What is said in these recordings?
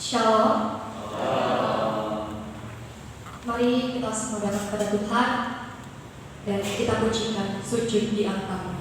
Shalom. Mari kita semua datang kepada Tuhan dan kita pujikan sujud di altar.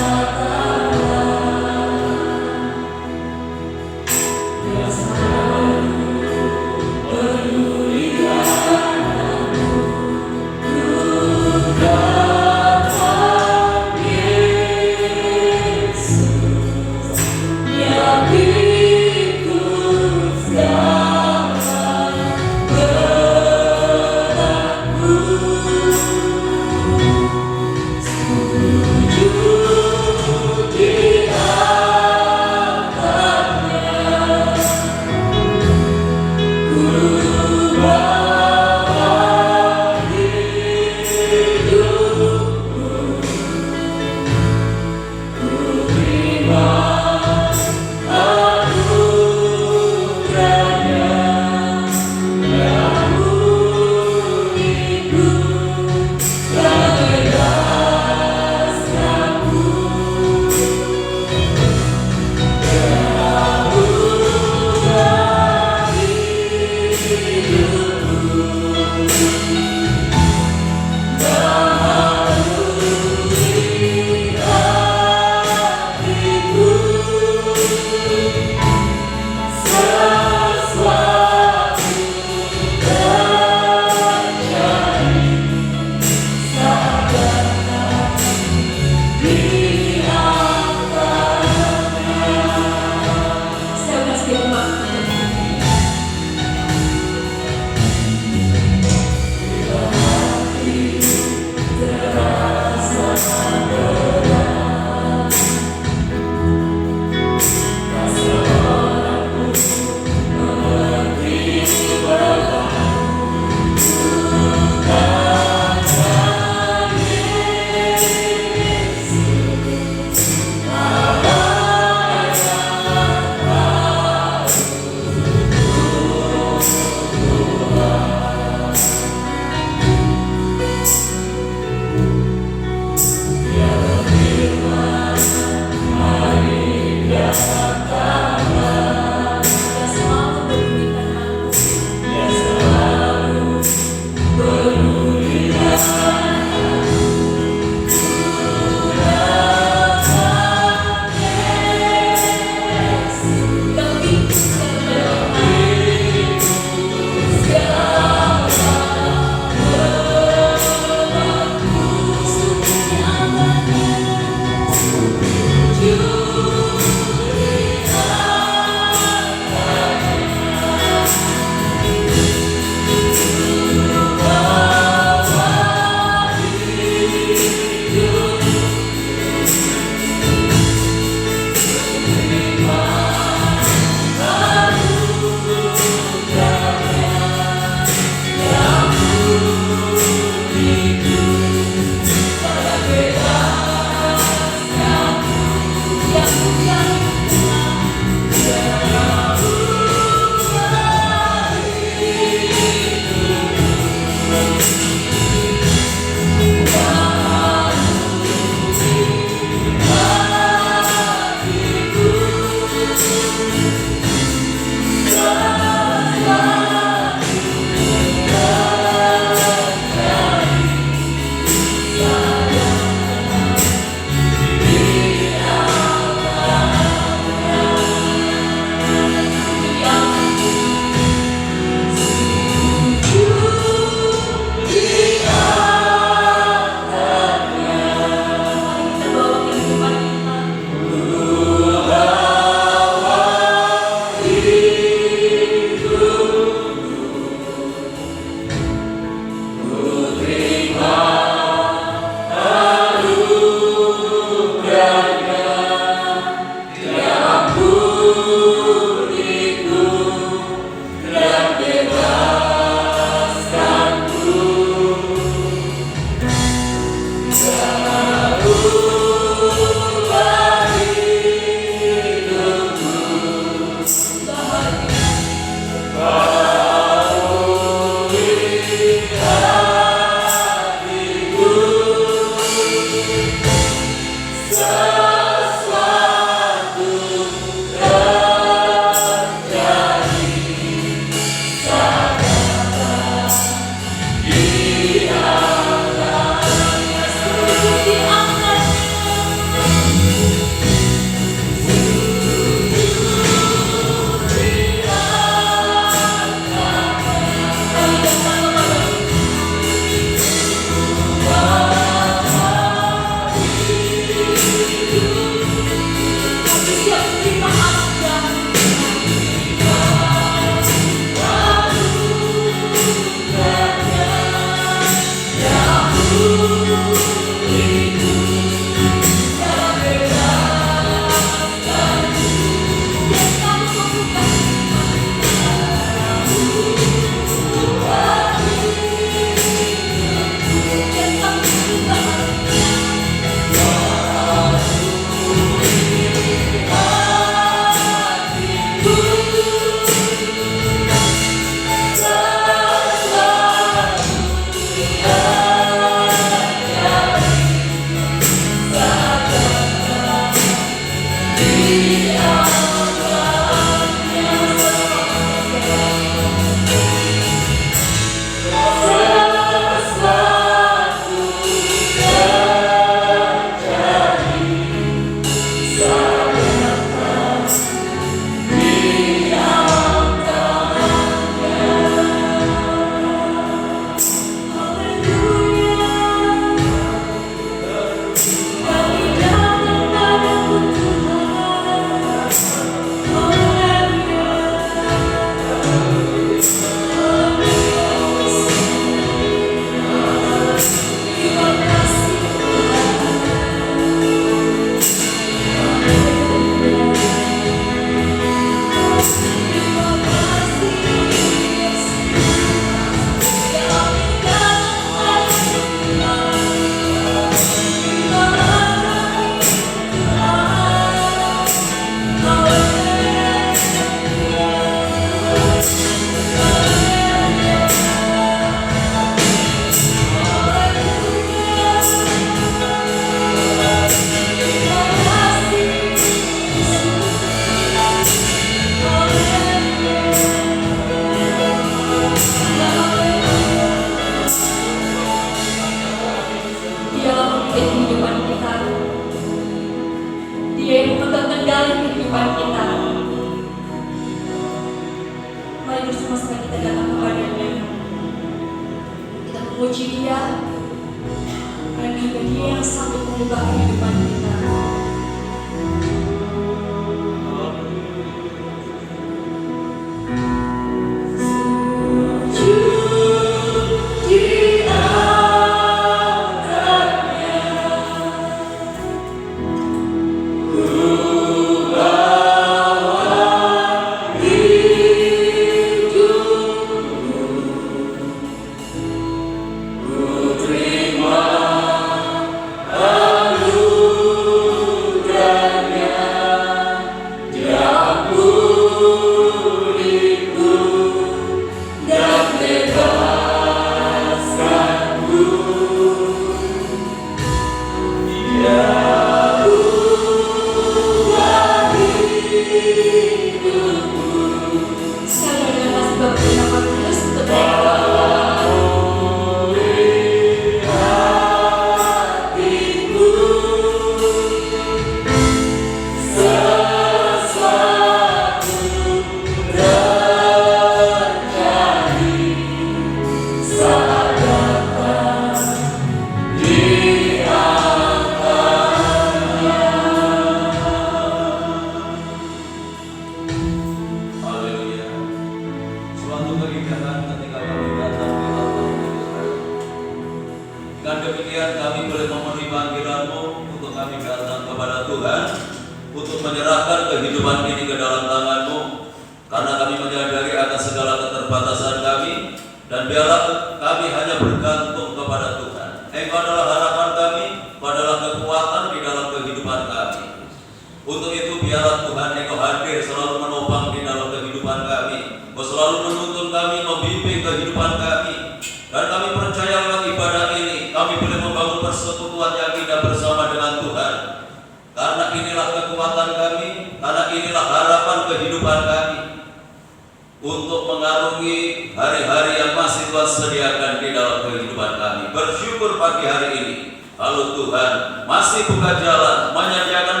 Tuhan sediakan di dalam kehidupan kami. Bersyukur pagi hari ini, kalau Tuhan masih buka jalan, menyediakan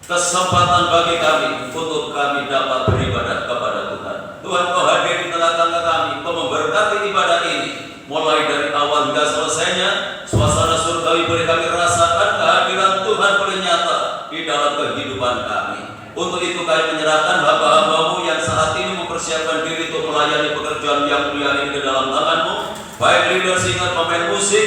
kesempatan bagi kami untuk kami dapat beribadah kepada Tuhan. Tuhan, Kau hadir di tengah-tengah kami, Kau memberkati ibadah ini, mulai dari awal hingga selesainya. Suasana surgawi boleh kami rasakan, kehadiran Tuhan boleh nyata di dalam kehidupan kami. Untuk itu kami menyerahkan hamba-hambamu yang saat ini mempersiapkan diri untuk melayani pekerjaan yang mulia ini ke dalam tangan-Mu, baik leader, singer, pemain musik,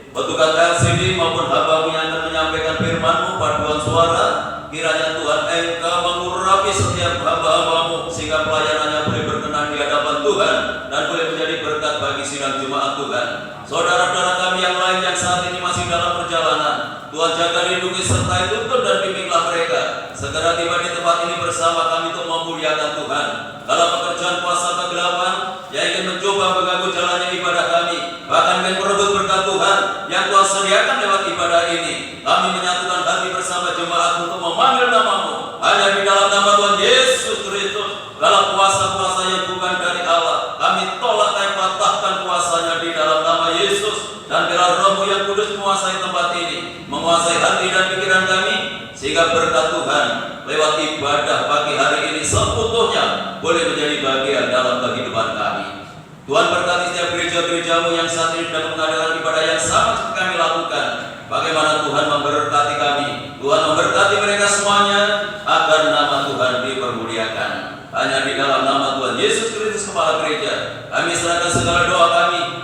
petugas LCD maupun hamba-Mu yang akan menyampaikan firman-Mu, paduan suara. Kiranya Tuhan Engkau mengurapi setiap hamba-hamba-Mu sehingga pelayanannya boleh berkenan di hadapan Tuhan dan boleh menjadi berkat bagi sidang jemaat Tuhan. Saudara-saudara kami yang lain yang saat ini masih dalam perjalanan, Tuhan jaga, lindungi, sertai, tuntun dan bimbinglah mereka. Segera tiba di tempat ini bersama kami untuk memuliakan Tuhan. Dalam pekerjaan kuasa kegelapan yang ingin mencoba mengganggu jalannya ibadah kami, bahkan ingin merebut berkat Tuhan yang Tuhan sediakan lewat ibadah ini, kami menyatukan hati bersama jemaat untuk memanggil nama-Mu. Hanya di dalam nama Tuhan Yesus Kristus, dalam kuasa-kuasa yang bukan dari Allah, kami tolak dan patahkan kuasanya di dalam nama Yesus. Dan biarlah Roh-Mu yang kudus menguasai tempat ini, menguasai hati dan pikiran kami, sehingga berkat Tuhan lewat ibadah pagi hari ini seutuhnya boleh menjadi bagian dalam kehidupan kami. Tuhan berkati setiap gereja-gereja-Mu yang saat ini sedang mengadakan ibadah yang sama seperti kami lakukan. Bagaimana Tuhan memberkati kami, Tuhan memberkati mereka semuanya, agar nama Tuhan dipermuliakan. Hanya di dalam nama Tuhan Yesus Kristus Kepala Gereja, kami serahkan segala doa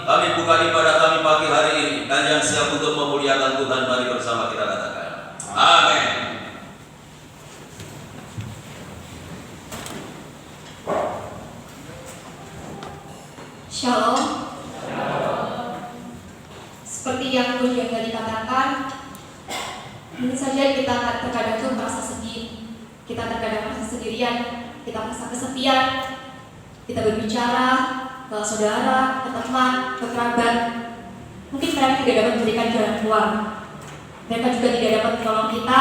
kami buka ibadah kami pagi hari ini, dan yang siap untuk memuliakan Tuhan, mari bersama kita katakan, amin. Shalom. Seperti yang Tuhan tadi katakan, mungkin saja kita terkadang tuh merasa sedih, kita terkadang merasa sendirian, kita merasa kesepian, kita berbicara ke saudara, ke teman, ke kerabat. Mungkin mereka tidak dapat memberikan jalan keluar, mereka juga tidak dapat menolong kita,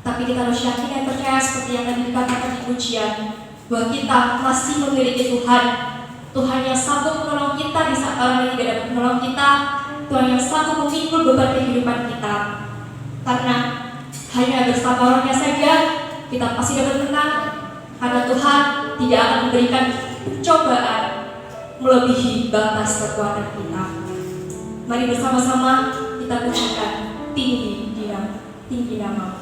tapi kita harus yakin dan percaya seperti yang tadi dikatakan di pujian, bahwa kita masih memiliki Tuhan. Tuhan yang sanggup menolong kita di saat orang yang tidak dapat menolong kita. Tuhan yang sanggup memikul beban kehidupan kita. Karena hanya bersama orangnya saja kita pasti dapat menang. Karena Tuhan tidak akan memberikan cobaan melebihi batas kekuatan kita. Mari bersama-sama kita pujikan tinggi nama.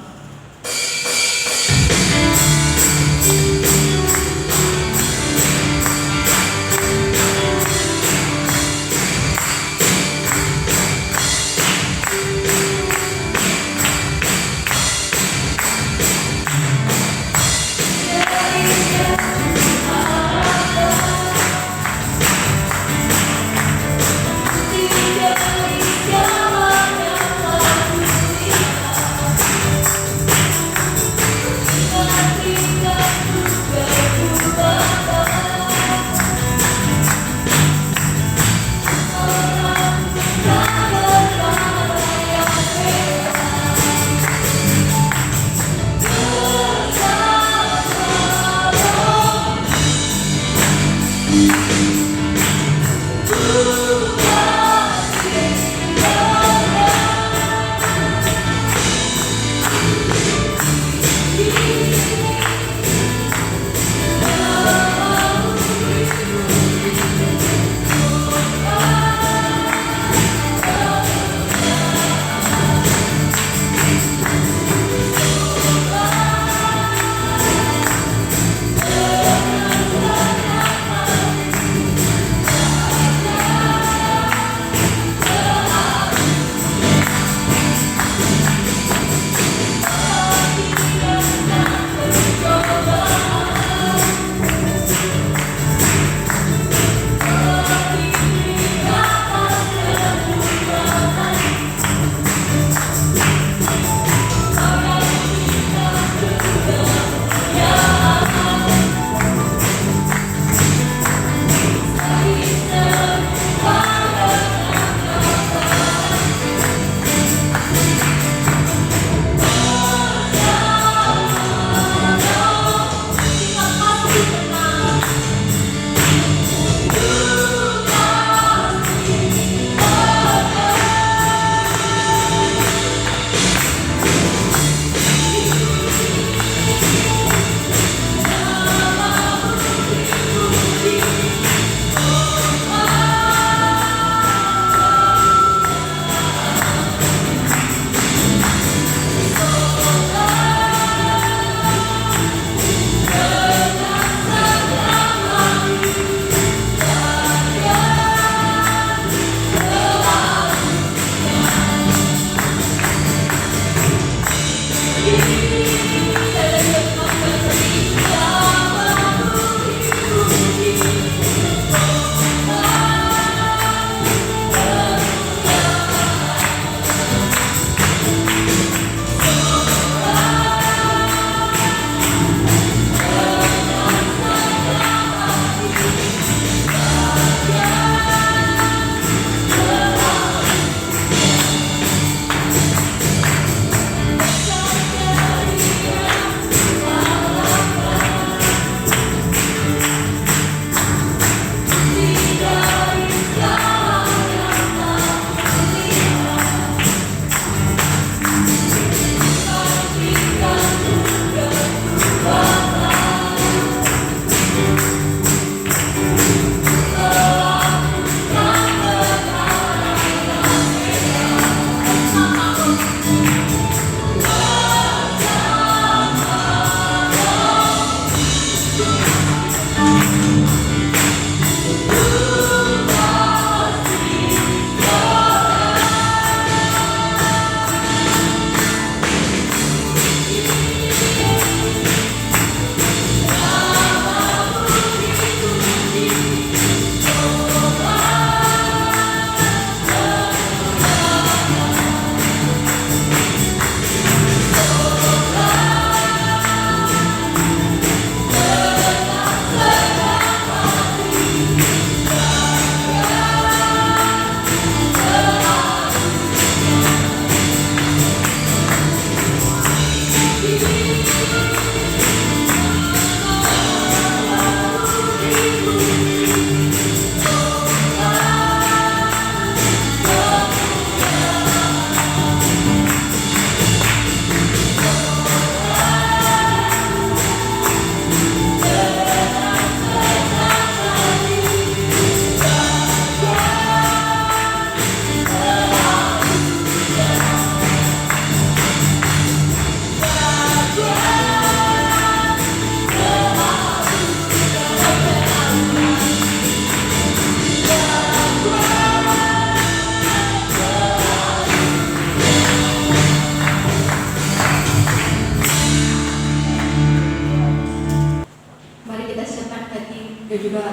dan juga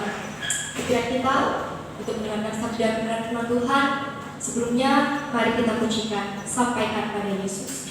pikiran kita untuk mendengarkan sabda kebenaran firman Tuhan. Sebelumnya, mari kita pujikan, sampaikan pada Yesus.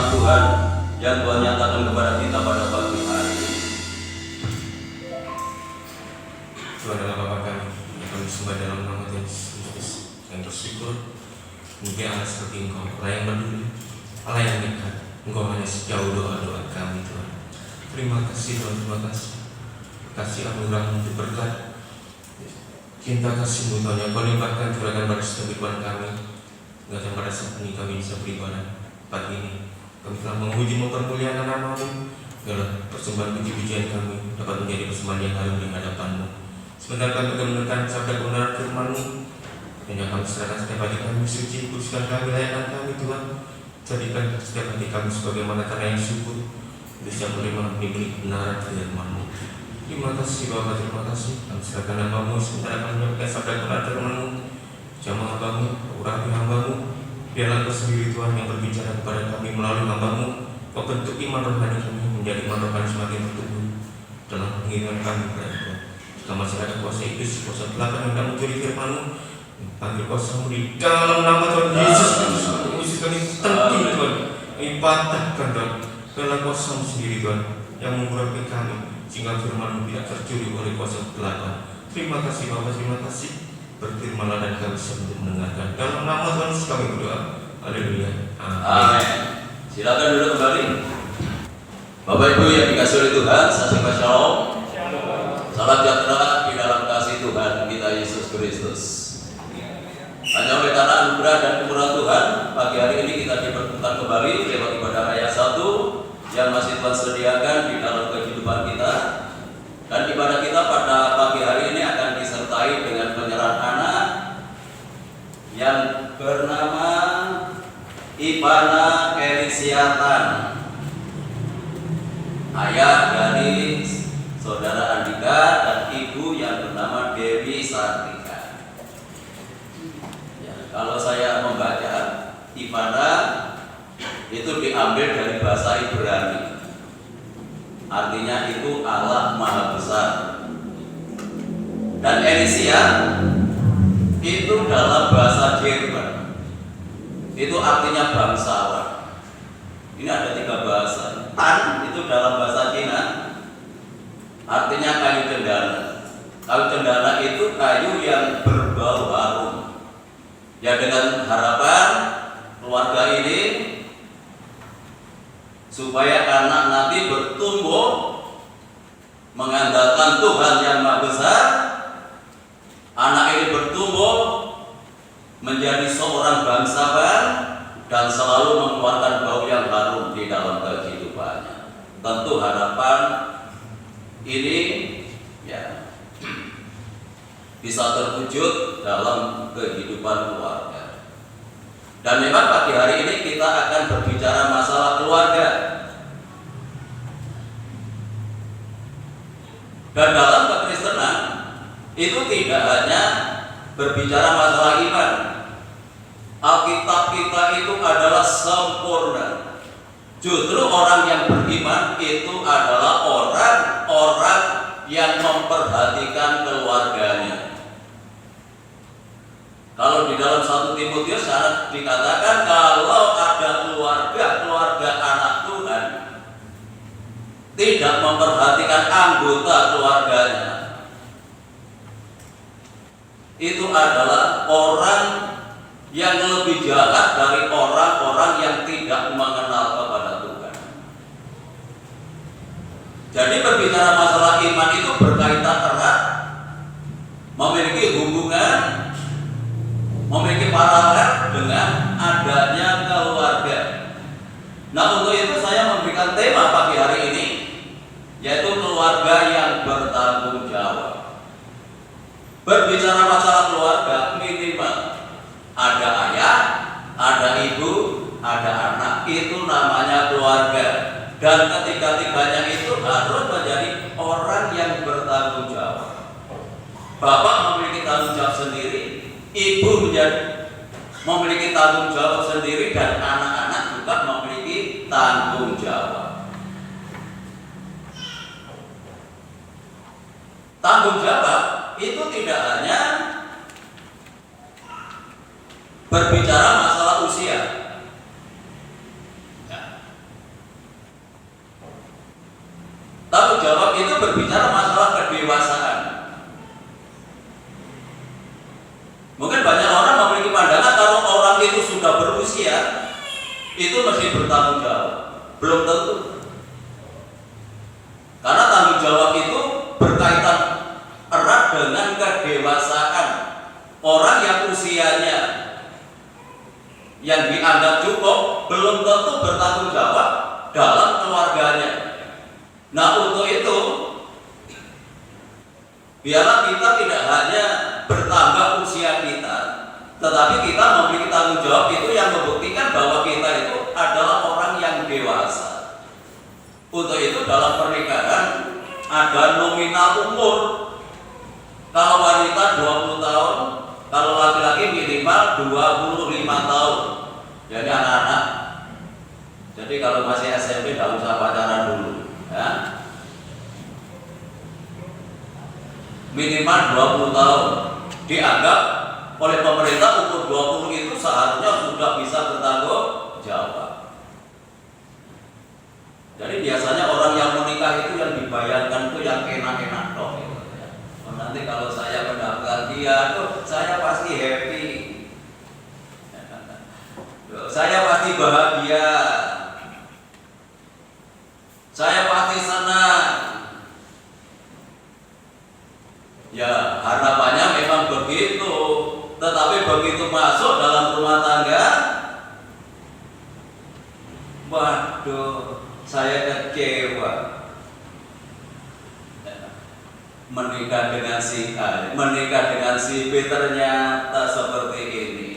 firman Tuhan yang Tuhan nyatakan kepada kita pada pagi hari ini. Tuhan adalah Bapa kami, yang kami sembah dalam nama Tuhan Yesus Kristus, yang bersyukur mungkin Allah seperti Engkau, Allah yang peduli, Allah yang dekat. Engkau hanya sejauh doa-doa kami Tuhan. Terima kasih Tuhan, terima kasih. Kasih anugerah untuk berkat, cinta kasih-Mu Tuhan yang Kau limpahkan curahkan pada setiap kehidupan kami. Hingga pada saat ini kami bisa beribadah pagi ini. Kami telah menguji mempermuliakan nama-Mu. Agar persembahan puji-pujian kami dapat menjadi persembahan yang harum di hadapan-Mu. Sebentar kami akan mendengarkan sabda kebenaran firman-Mu. Dan yang kami serahkan setiap hati kami suci, kuduskan kami, layakkan kami Tuhan. Jadikan setiap hati kami sebagaimana tanah yang subur. Untuk siap menerima benih-benih kebenaran firman-Mu. Terima kasih Bapa, terima kasih. Kami serahkan hamba-Mu, sebentar akan menyampaikan sabda kebenaran firman-Mu. Jamah hamba-Mu, urapi hamba-Mu. Biarlah Kau sendiri Tuhan yang berbicara kepada kami melalui hamba-Mu. Kau bentuk iman rohani kami menjadi iman rohani semakin bertumbuh dalam pengiringan kami kepada Tuhan. Jika masih ada kuasa iblis, kuasa gelap yang hendak mencuri firman-Mu, panggil kuasa-Mu di dalam nama Tuhan Yesus Kristus. Musuh kami tengking Tuhan, kami patahkan Tuhan. Biarlah kuasa-Mu sendiri Tuhan yang mengurapi kami, sehingga firman-Mu tidak tercuri oleh kuasa kegelapan. Terima kasih Bapa, terima kasih. Berfirmanlah dan kami bisa untuk mendengarkan. Dalam nama Tuhan Yesus kami berdoa. Haleluya. Amin. Silakan duduk kembali. Bapak Ibu yang dikasihi oleh Tuhan, sahabat Shalom. Salam sejahtera di dalam kasih Tuhan kita Yesus Kristus. Hanya oleh karena anugerah dan kemurahan Tuhan, pagi hari ini kita dipertemukan kembali lewat ibadah raya 1 yang masih Tuhan sediakan di dalam kehidupan kita. Dan ibadah kita pada pagi hari ini akan disertai dengan penyerahan anak yang bernama Ivana Elisiatan, ayah dari saudara Andika dan ibu yang bernama Dewi Sartika. Ya, kalau saya membaca Ivana itu diambil dari bahasa Ibrani. Artinya itu Allah Maha Besar. Dan Elisia itu dalam bahasa Jerman itu artinya bangsawan. Ini ada 3 bahasa. Tan itu dalam bahasa Cina artinya kayu cendana. Kayu cendana itu kayu yang berbau harum. Ya, dengan harapan keluarga ini supaya anak nanti bertumbuh mengandalkan Tuhan yang Maha Besar. Anak ini bertumbuh menjadi seorang bangsawan dan selalu mengeluarkan bau yang harum di dalam kehidupannya. Tentu harapan ini ya bisa terwujud dalam kehidupan keluarga. Dan memang pagi hari ini kita akan berbicara masalah keluarga. Dan dalam kekristenan itu tidak hanya berbicara masalah iman. Alkitab kita itu adalah sempurna. Justru orang yang beriman itu adalah orang-orang yang memperhatikan keluarganya. Kalau di dalam 1 Timotius dikatakan kalau ada keluarga anak Tuhan tidak memperhatikan anggota keluarganya, itu adalah orang yang lebih jahat dari orang-orang yang tidak mengenal kepada Tuhan. Jadi berbicara masalah iman itu berkaitan erat, memiliki hubungan, memiliki paralel dengan adanya keluarga. Nah, untuk itu saya memberikan tema pagi hari ini, yaitu keluarga yang bertanggung jawab. Berbicara masalah keluarga, minimal ada ayah, ada ibu, ada anak. Itu namanya keluarga. Dan ketiga-tiganya itu harus menjadi orang yang bertanggung jawab. Bapak memiliki tanggung jawab sendiri, ibu memiliki tanggung jawab sendiri, dan anak-anak juga memiliki tanggung jawab. Tanggung jawab itu tidak hanya berbicara masalah usia. Ya. itu berbicara masalah kedewasaan. Mungkin banyak orang memiliki pandangan kalau orang itu sudah berusia itu mesti bertanggung jawab. Belum tentu. Karena tanggung jawab itu berkaitan erat dengan kedewasaan. Orang yang usianya yang dianggap cukup belum tentu bertanggung jawab dalam keluarganya. Nah, untuk itu biarlah kita tidak hanya bertambah usia kita, tetapi kita memiliki tanggung jawab itu yang membuktikan bahwa kita itu adalah orang yang dewasa. Untuk itu dalam pernikahan ada nominal umur. Kalau wanita 20 tahun, kalau laki-laki minimal 25 tahun. Jadi anak-anak. Jadi kalau masih SMP tidak usah pacaran dulu, ya. Minimal 20 tahun. Dianggap oleh pemerintah umur 20 itu seharusnya sudah bisa bertanggung jawab. Jadi biasanya orang yang menikah itu yang dibayangkan itu yang enak-enak dong. Nanti kalau saya mendapatkan dia, saya pasti happy, saya pasti bahagia, saya pasti senang. Ya, harapannya memang begitu. Tetapi begitu masuk dalam rumah tangga, waduh, saya kecewa. Menikah dengan si A, menikah dengan si B, ternyata seperti ini.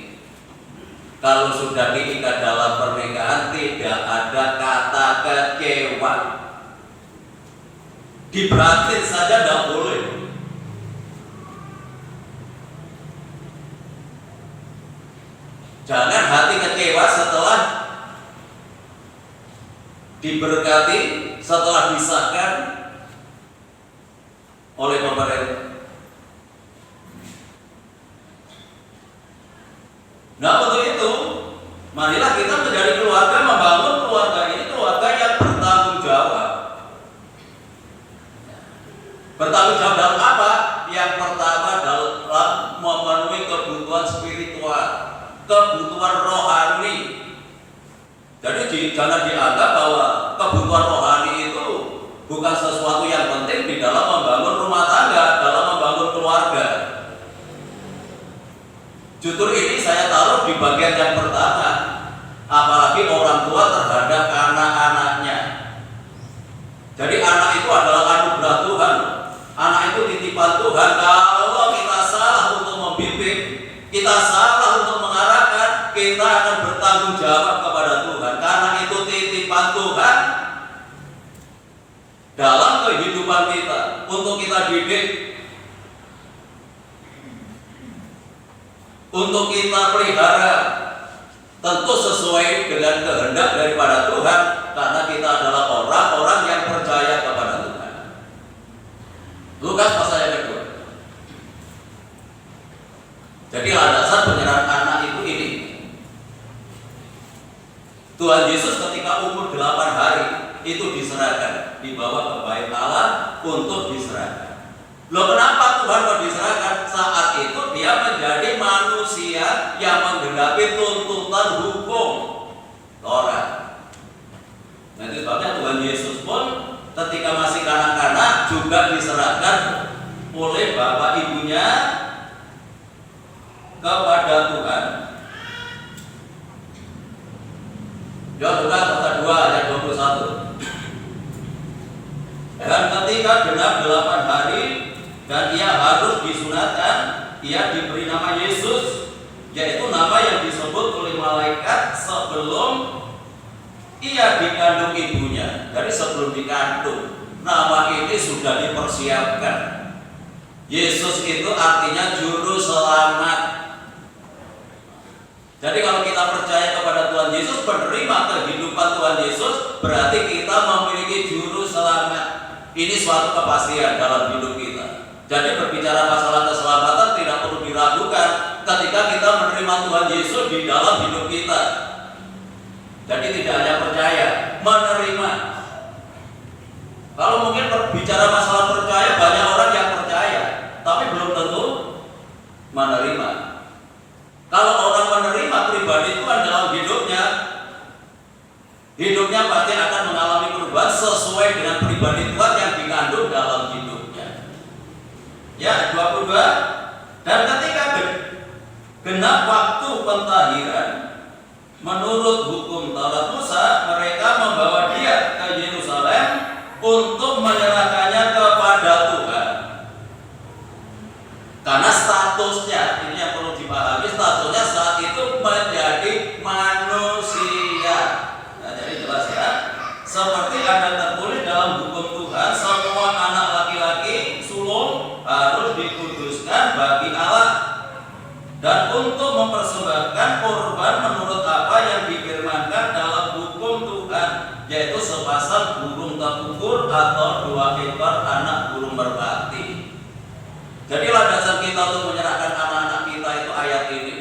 Kalau sudah diikat dalam pernikahan tidak ada kata kecewa. Diberatin saja tidak boleh. Jangan hati kecewa setelah diberkati, setelah disahkan oleh pemerintah. Nah, untuk itu marilah kita menjadi keluarga, membangun keluarga ini keluarga yang bertanggung jawab. Bertanggung jawab dalam apa? Yang pertama dalam memenuhi kebutuhan spiritual, kebutuhan rohani. Jadi jangan dianggap bahwa kebutuhan rohani itu bukan sesuatu yang penting di dalam membangun rumah tangga, dalam membangun keluarga. Justru ini saya taruh di bagian yang pertama, apalagi orang tua terhadap anak-anaknya. Jadi anak itu adalah anugerah Tuhan, anak itu titipan Tuhan. Kalau kita salah untuk membimbing, kita salah untuk mengarahkan, kita akan bertanggung jawab kepada Tuhan. Karena itu titipan Tuhan dalam kehidupan kita untuk kita didik, untuk kita pelihara, tentu sesuai dengan kehendak daripada Tuhan, karena kita adalah orang-orang yang percaya kepada Tuhan. Lukas pasal yang kedua. Jadi landasan penyerahan anak itu ini. Tuhan Yesus ketika umur 8 hari itu diserahkan, dibawa ke bait Allah untuk diserahkan. Loh, kenapa Tuhan mau diserahkan? Saat itu dia menjadi manusia yang menggenapi tuntutan hukum Taurat. Nah, itu sebabnya Tuhan Yesus pun ketika masih kanak-kanak juga diserahkan oleh bapak ibunya kepada Tuhan. Lukas pasal 2 ayat 21. Dan ketika genap 8 hari dan ia harus disunatkan, ia diberi nama Yesus, yaitu nama yang disebut oleh malaikat sebelum ia dikandung ibunya. Jadi sebelum dikandung, nama ini sudah dipersiapkan. Yesus itu artinya juru selamat. Jadi kalau kita percaya kepada Tuhan Yesus, menerima kehidupan Tuhan Yesus, berarti kita memiliki juru selamat. Ini suatu kepastian dalam hidup kita. Jadi berbicara masalah keselamatan tidak perlu diragukan ketika kita menerima Tuhan Yesus di dalam hidup kita. Jadi tidak hanya percaya, menerima. Kalau mungkin berbicara Hidupnya pasti akan mengalami perubahan sesuai dengan pribadi Tuhan yang dikandung dalam hidupnya. Ya, 22. Dan ketika genap waktu pentahiran menurut hukum Taurat Musa, mereka membawa dia ke Yerusalem untuk menyerahkannya kepada Tuhan. Karena statusnya, ini yang perlu dipahami, statusnya saat itu menjadi manusia. Nah, jadi jelas ya, seperti ada tertulis dalam hukum Tuhan, semua anak laki-laki sulung harus dikuduskan bagi Allah dan untuk mempersembahkan korban menurut apa yang difirmankan dalam hukum Tuhan, yaitu sepasang burung terukur atau 2 ekor anak burung merpati. Jadi landasan kita untuk menyerahkan anak-anak kita itu ayat ini.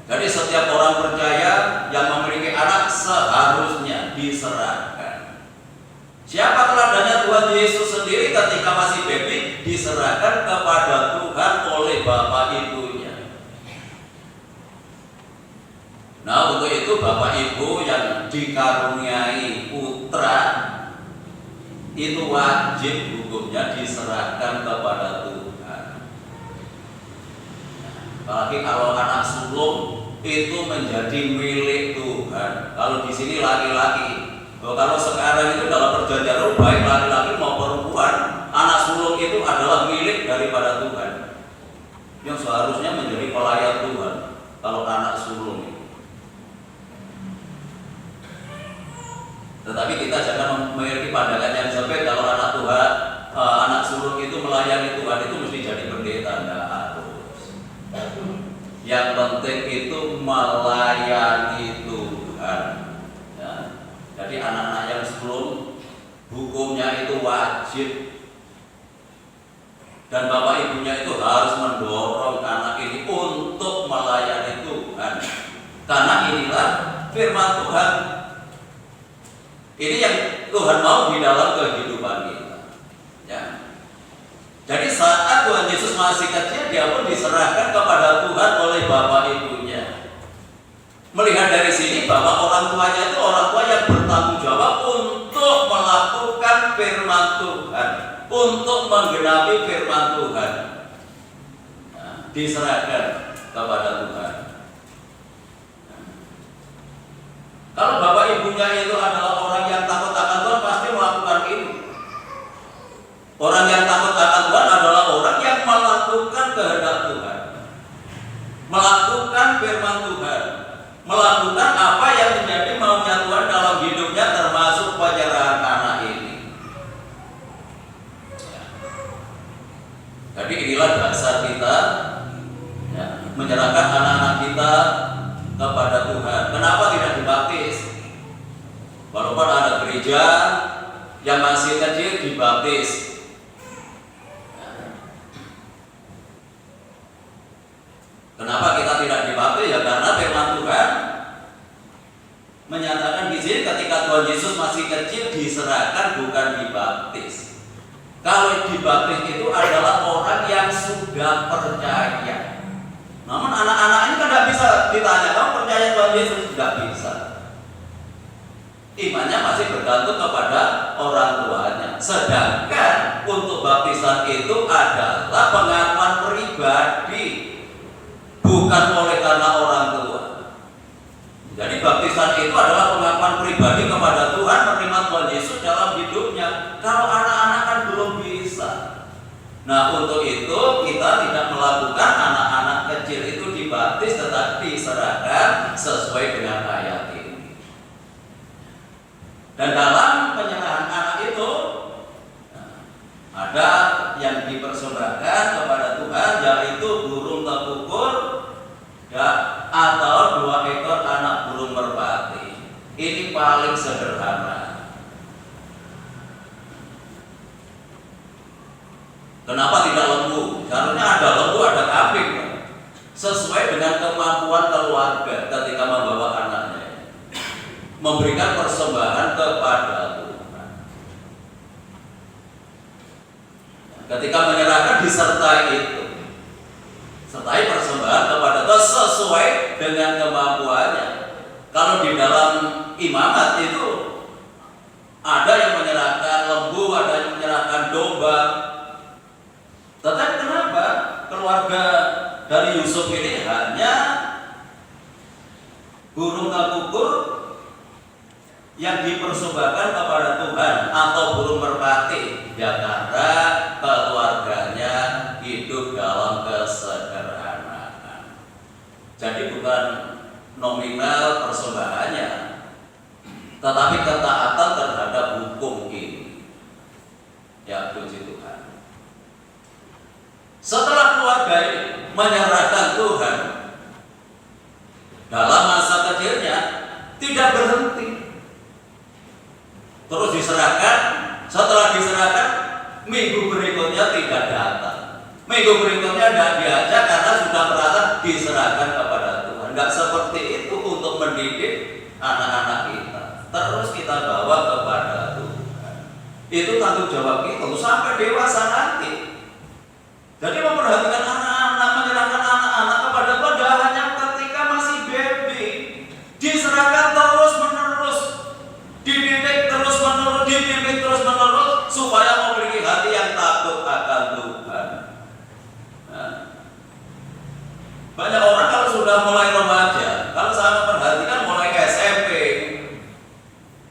Jadi setiap orang percaya yang memiliki anak seharusnya diserahkan. Siapa teladannya? Tuhan Yesus sendiri ketika masih baby diserahkan kepada Tuhan oleh bapak ibunya. Nah, untuk itu bapak ibu yang dikaruniai putra itu wajib hukumnya diserahkan kepada Tuhan. Apalagi kalau anak sulung itu menjadi milik Tuhan. Kalau di sini laki-laki, kalau sekarang itu dalam perjanjian baik laki-laki mau perempuan, anak sulung itu adalah milik daripada Tuhan, yang seharusnya menjadi pelayan Tuhan. Kalau anak sulung itu. Tetapi kita jangan memiliki pandangan yang sempit kalau anak Tuhan, anak sulung itu melayani Tuhan itu mesti jadi pendeta. Enggak harus. Yang penting itu melayani Tuhan. Ya. Jadi anak-anak yang sulung hukumnya itu wajib, dan bapak ibunya itu harus mendorong anak ini untuk melayani Tuhan. Karena inilah firman Tuhan. Ini yang Tuhan mau di dalam kehidupan kita. Ya. Jadi saat Tuhan Yesus masih kecil, dia pun diserahkan kepada Tuhan oleh bapak ibunya. Melihat dari sini bahwa orang tuanya itu orang tua yang bertanggung jawab untuk melakukan firman Tuhan, untuk menggenapi firman Tuhan. Nah, diserahkan kepada Tuhan. Kalau bapak ibunya itu adalah orang yang takut akan Tuhan, pasti melakukan ini. Orang yang takut akan Tuhan adalah orang yang melakukan kehendak Tuhan, melakukan firman Tuhan, melakukan apa yang menjadi maunya Tuhan dalam hidupnya, termasuk penyerahan anak ini. Jadi inilah dasar kita, ya, menyerahkan anak-anak kita kepada Tuhan. Kenapa tidak dibaptis? Walaupun ada gereja yang masih kecil dibaptis. Kenapa kita tidak dibaptis? Ya karena firman Tuhan menyatakan di sini ketika Tuhan Yesus masih kecil diserahkan, bukan dibaptis. Kalau dibaptis itu adalah orang yang sudah percaya. Namun anak-anak ini kan tidak bisa ditanya, kamu percaya Tuhan Yesus? Tidak bisa. Imannya masih bergantung kepada orang tuanya. Sedangkan untuk baptisan itu adalah pengakuan pribadi, bukan oleh karena orang tua. Jadi baptisan itu adalah pengakuan pribadi kepada Tuhan, menerima Tuhan Yesus dalam hidupnya. Kalau anak-anak kan belum bisa. Nah, untuk itu kita tidak melakukan anak-anak kecil itu dibaptis, tetapi diserahkan sesuai dengan ayat ini. Dan dalam penyerahan anak itu ada yang dipersembahkan kepada Tuhan, yaitu burung terukur atau 2 ekor anak burung merpati. Ini paling sederhana. Kenapa tidak lembu? Seharusnya ada lembu, ada kambing, sesuai dengan kemampuan keluarga ketika membawa anaknya, memberikan persembahan kepada Tuhan. Ketika menyerahkan disertai itu, sertai persembahan kepada Tuhan sesuai dengan kemampuannya. Kalau di dalam dalam imamat itu ada yang menyerahkan lembu, ada yang menyerahkan domba. Tetapi kenapa keluarga dari Yusuf ini hanya burung kukur yang dipersembahkan kepada Tuhan atau burung merpati? Ya karena keluarganya hidup dalam kesederhanaan. Jadi bukan nominal persembahannya, tetapi ketaatan terhadap hukum ini. Ya puji Tuhan. Setelah keluarga ini menyerahkan Tuhan, dalam masa kecilnya tidak berhenti, terus diserahkan. Setelah diserahkan, minggu berikutnya tidak datang, minggu berikutnya tidak diajak karena sudah merasa diserahkan kepada Tuhan. Tidak seperti itu untuk mendidik anak-anak kita. Terus kita bawa kepada Tuhan. Itu tanggung jawab kita sampai dewasa nanti. Jadi memperhatikan anak-anak, menyerahkan anak-anak kepada Tuhan tidak hanya ketika masih baby, diserahkan terus menerus, dididik terus menerus, dibimbing terus menerus supaya memiliki hati yang takut akan Tuhan. Nah, banyak orang kalau sudah mulai remaja, kalau saya memperhatikan mulai SMP,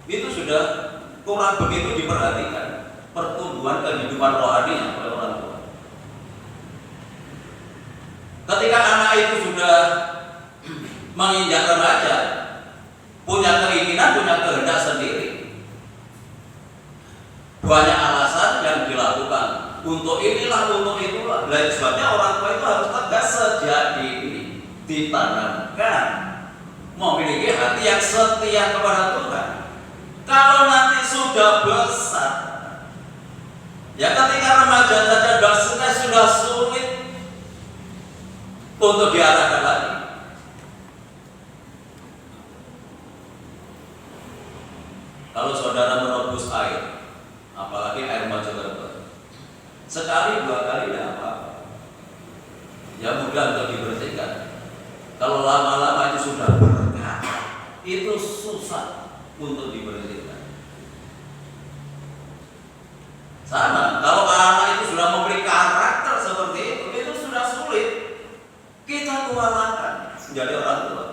itu sudah kurang begitu diperhatikan pertumbuhan kehidupan rohaninya oleh orang tua. Ketika anak itu sudah menginjak remaja, punya keinginan, punya kehendak sendiri, banyak alasan yang dilakukan untuk inilah, untuk itulah. Lain sebabnya orang tua itu harus tegas sejak dini, ditanamkan memiliki hati yang setia kepada Tuhan. Kalau nanti sudah besar, ya ketika remaja saja sudah sulit untuk diarahkan lagi. Kalau saudara merebus air, apalagi air mojokerto, sekali dua kali tidak apa-apa, ya mudah untuk dibersihkan. Kalau lama-lama itu sudah berkah, itu susah untuk dibersihkan. Sama, kalau anak itu sudah memberi karakter seperti itu sudah sulit kita kualakan menjadi orang tua.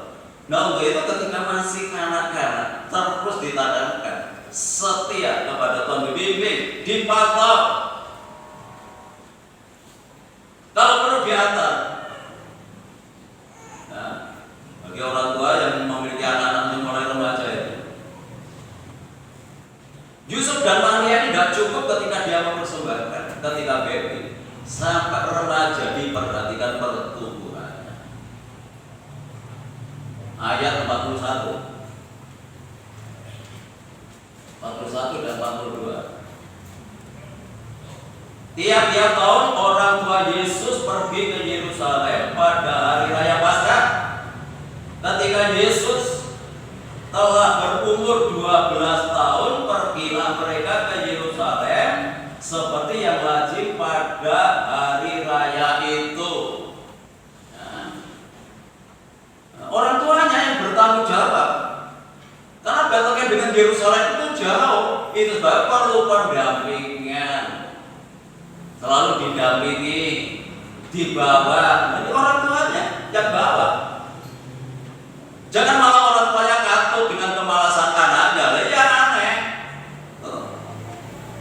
Nah untuk itu ketika masih anak-anak terus ditanamkan setia kepada Tuhan, dibimbing, dipantau, kalau perlu diantar. Nah, bagi orang tua yang memiliki anak-anak yang mulai remaja itu, Yusuf dan Maria ini tidak cukup ketika dia mempersembahkan, ketika baby, sampai remaja diperhatikan pertumbuhannya. Ayat 41 dan 42. Tiap-tiap tahun orang tua Yesus pergi ke Yerusalem pada hari raya Paskah. Ketika Yesus telah berumur 12 tahun, pergilah mereka ke Yerusalem seperti yang lazim pada hari raya itu. Orang tuanya yang bertanggung jawab, karena Betlehem dengan Yerusalem itu jauh. Itu sebab perlu pendampingan, selalu didampingi, dibawa. Jadi orang tuanya yang bawa. Jangan malah orang tuanya katut dengan kemalasan anaknya. Ya aneh.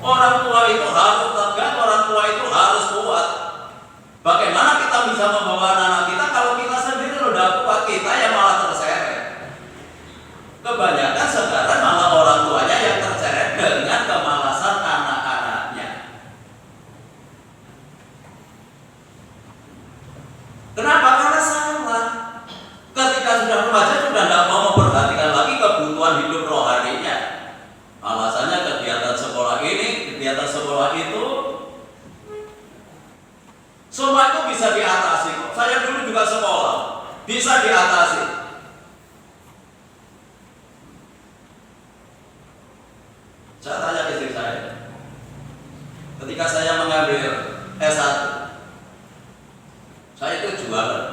Orang tua itu harus tegas, orang tua itu harus kuat. Bagaimana kita bisa membawa anak kita kalau kita sendiri sudah kuat, kita yang malah terseret? Kebanyakan sekarang malah orang tuanya yang terseret dengan kemalasan anak-anaknya. Kenapa? Karena salah. Ketika sudah remaja sudah tidak mau memperhatikan lagi kebutuhan hidup rohaninya. Alasannya kegiatan sekolah ini, kegiatan sekolah itu, semua itu bisa diatasi. Saya dulu juga sekolah, bisa diatasi. Saya tanya istri saya, ketika saya mengambil S1, saya itu jualan.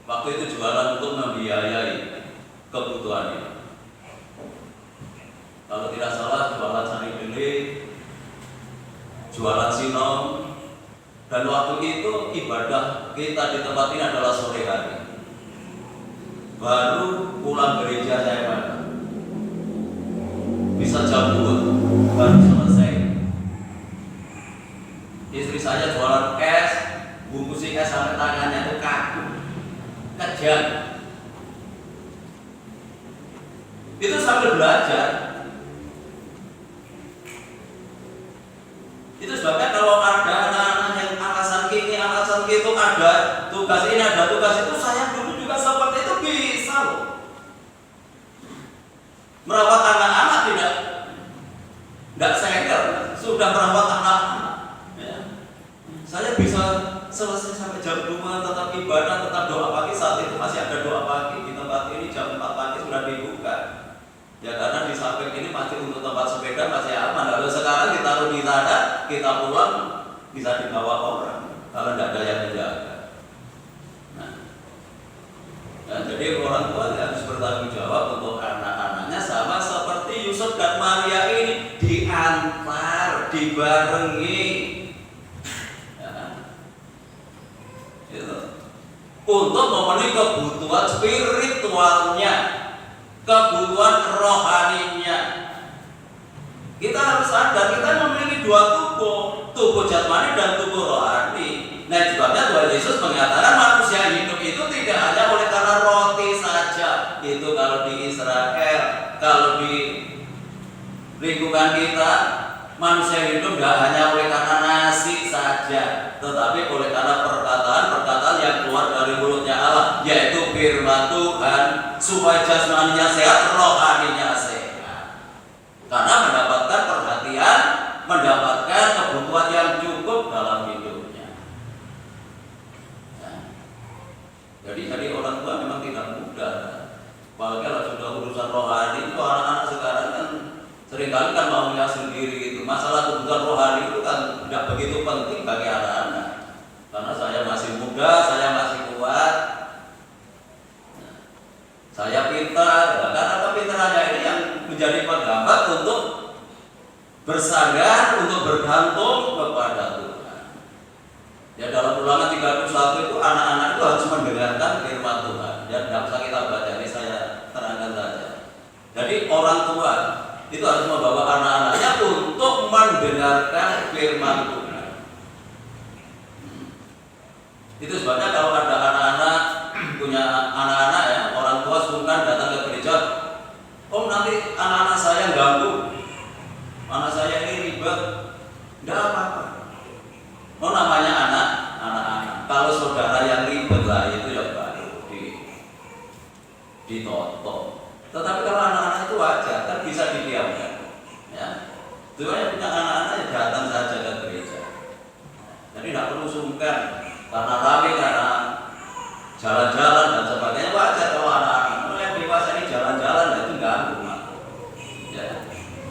Waktu itu jualan untuk membiayai kebutuhan ini. Kalau tidak salah jualan sari beli, jualan sinom, dan waktu itu ibadah kita di tempat ini adalah sore hari. Baru pulang gereja saya makan. Bisa jam 2 baru selesai. Istri saya jualan es, bungkusin es sampai tangannya itu kaku, kejam. Itu sambil belajar. Itu sebabnya kalau ada anak-anak yang alasan gini, alasan gitu, ada tugas ini, ada tugas itu, saya dulu juga seperti itu bisa loh. Merawat anak-anak tidak segel, sudah merawat anak-anak. Ya. Saya bisa selesai sampai jam 2 tetap ibadah, tetap doa pagi. Saat itu masih ada doa pagi di tempat ini, jam 4 pagi sudah dibuka. Ya karena di samping ini masih untuk tempat sepeda masih aman. Lalu sekarang ditaruh di sana, kita pulang bisa dibawa orang kalau tidak ada yang menjaga. Nah, jadi orang tua harus bertanggung jawab untuk anak-anaknya, sama seperti Yusuf dan Maria ini, diantar, dibarengi, ya. Gitu. Untuk memenuhi kebutuhan spiritualnya, kebutuhan rohaninya. Kita harus sadar kita memiliki dua tubuh jasmani dan tubuh rohani. Nah, sebabnya Tuhan Yesus mengatakan manusia hidup itu tidak hanya oleh karena roti saja. Itu kalau di Israel, kalau di lingkungan kita, manusia hidup tidak hanya oleh karena nasi saja, tetapi oleh karena perkataan-perkataan yang keluar dari mulutnya Allah, yaitu firman Tuhan, supaya jasmaninya sehat, rohaninya sehat. Karena mendapatkan perhatian, mendapatkan kebutuhan yang cukup dalam hidupnya. Ya. Jadi orang tua memang tidak mudah. Apalagi kalau sudah urusan rohani, itu anak-anak sekarang kan seringkali kan maunya sendiri gitu. Masalah kebutuhan rohani itu kan tidak begitu penting bagi anak-anak. Karena saya masih muda, saya masih kuat, saya pintar. Karena kepintarannya ini yang menjadi penghambat untuk bersandar, untuk bergantung kepada Tuhan. Ya dalam Ulangan 31 itu anak-anak itu harus mendengarkan firman Tuhan. Ya tidak usah kita baca, ini saya terangkan saja. Jadi orang tua itu harus membawa anak-anaknya untuk mendengarkan firman Tuhan. Itu sebabnya kalau ada anak-anak, punya anak-anak ya, orang tua sungkan datang ke gereja, om nanti anak-anak saya ganggu, anak saya ini ribet, tidak apa-apa. Oh namanya anak-anak. Kalau saudara yang ribet lah itu ya baru ditoto. Tetapi kalau anak-anak itu wajar, kan bisa didiamkan. Ya, Tuhan punya anak-anak yang datang saja ke gereja. Jadi tidak perlu sungkan karena ramai, karena jalan-jalan dan sebagainya, wajar kalau anak-anak yang dewasa ini jalan-jalan itu ganggu.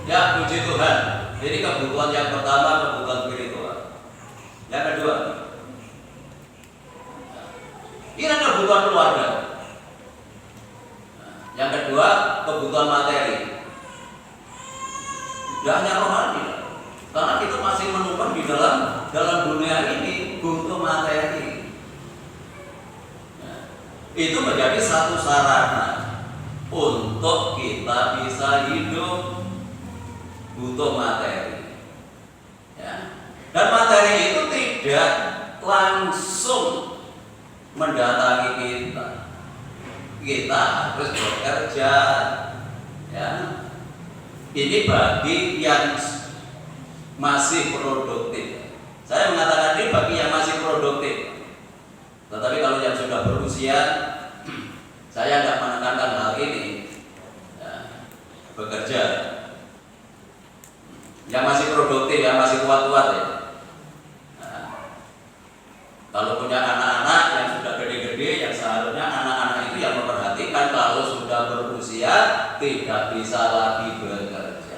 Ya, puji Tuhan. Jadi kebutuhan yang pertama kebutuhan spiritual. Yang kedua, ini kebutuhan keluarga. Yang kedua, kebutuhan materi. Tidak hanya rohani, karena kita masih menumpang di dalam dunia ini butuh materi. Itu menjadi satu sarana untuk kita bisa hidup, butuh materi. Ya. Dan materi itu tidak langsung mendatangi kita. Kita harus bekerja. Ya. Ini bagi yang masih produktif. Saya mengatakan ini bagi yang masih produktif. Tetapi kalau yang sudah berusia, saya tidak menekankan hal ini. Ya. Bekerja. Yang masih produktif, yang masih kuat-kuat ya. Nah, kalau punya anak-anak yang sudah gede-gede, yang seharusnya anak-anak itu yang memperhatikan. Kalau sudah berusia, tidak bisa lagi bekerja.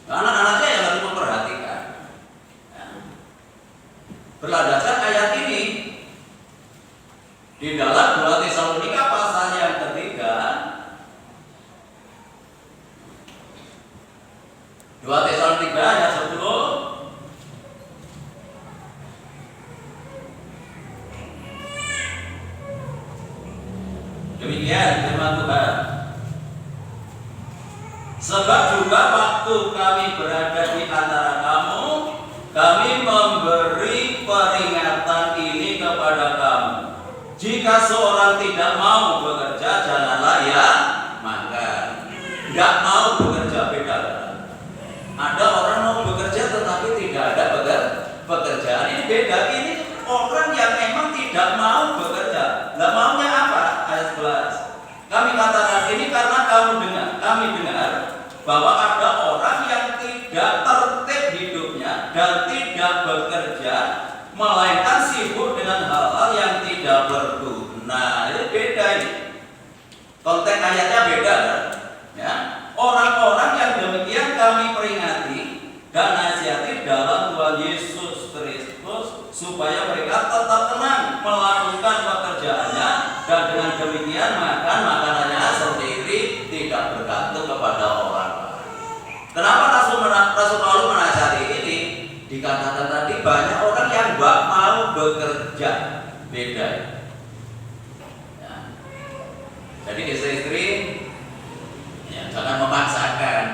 Anak-anaknya yang harus memperhatikan. Nah, berlandaskan ayat ini di dalam 2 Tesalonika pasal yang ketiga 2 Tesalonika ayat 10. Demikian firman Tuhan. Sebab juga waktu kami berada di antara kamu, kami memberi peringatan ini kepada kamu. Jika seorang tidak mau bekerja, janganlah ia makan. Tidak mau bekerja, beda. Ada orang mau bekerja tetapi tidak ada pekerjaan. Ini beda. Ini orang yang memang tidak mau bekerja. Tidak maunya apa? Ayat 11. Kami katakan ini karena kami dengar bahwa ada orang yang tidak tertib hidupnya dan tidak bekerja, melainkan sibuk dengan hal-hal yang tidak berguna. Ini beda ini. Konteks ayatnya beda kan? Ya. Orang-orang yang demikian kami peringati dan nasihati dalam Tuhan Yesus Kristus supaya mereka tetap tenang melakukan pekerjaannya dan dengan demikian makan makanannya sendiri, tidak bergantung kepada orang lain. Kenapa Rasul Paulus menasihati ini? Dikatakan tadi banyak orang yang nggak mau bekerja, beda. Ya. Jadi istri-istri ya, jangan memaksakan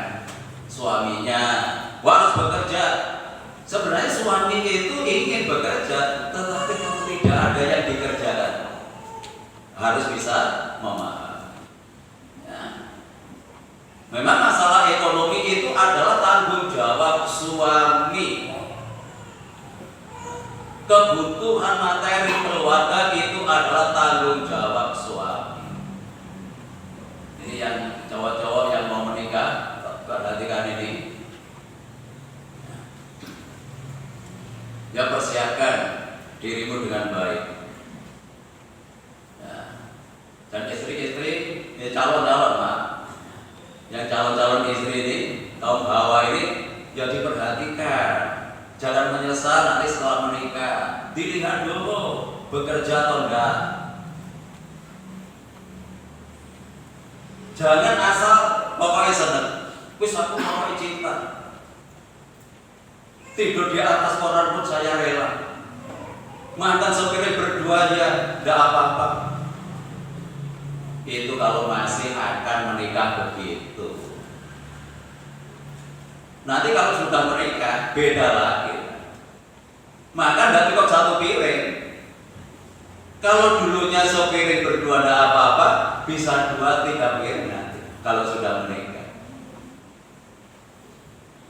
suaminya harus bekerja. Sebenarnya suami itu ingin bekerja, tetapi kalau tidak ada yang dikerjakan, harus bisa memahami. Ya. Memang masalah ekonomi itu adalah tanggung jawab suami. Kebutuhan materi keluarga itu adalah tanggung jawab suami. Ini yang cowok-cowok yang mau menikah, perhatikan ini. Ya, persiapkan dirimu dengan baik. Ya. Dan istri-istri, ini calon-calon, Pak. Yang calon-calon istri ini, kaum hawa ini, ya diperhatikan. Jangan menyesal nanti setelah menikah. Dilihat dulu bekerja atau enggak. Jangan asal pokoknya seneng. Wis aku pokoknya cinta. Tidur di atas koran pun saya rela. Makan sopirnya berdua ya, enggak apa-apa. Itu kalau masih akan menikah begitu. Nanti kalau sudah menikah beda lagi. Makan enggak cukup satu piring. Kalau dulunya sopirnya berdua enggak apa-apa, bisa 2-3 piring nanti kalau sudah menikah.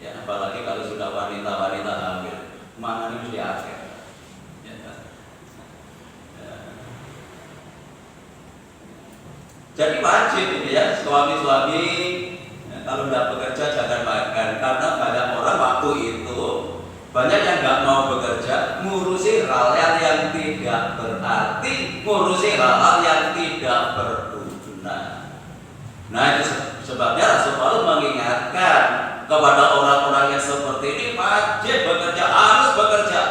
Ya, apalagi kalau sudah wanita-wanita hamil, mangan itu di akhir. Ya. Ya. Jadi wajib ini ya, suami-suami ya, kalau tidak bekerja jangan makan, karena banyak orang waktu itu banyak yang nggak mau bekerja, ngurusi hal-hal yang tidak berarti, ngurusi hal-hal yang tidak berguna. Nah, itu sebabnya Rasul Paulus mengingatkan kepada orang-orang yang seperti ini wajib bekerja, harus bekerja.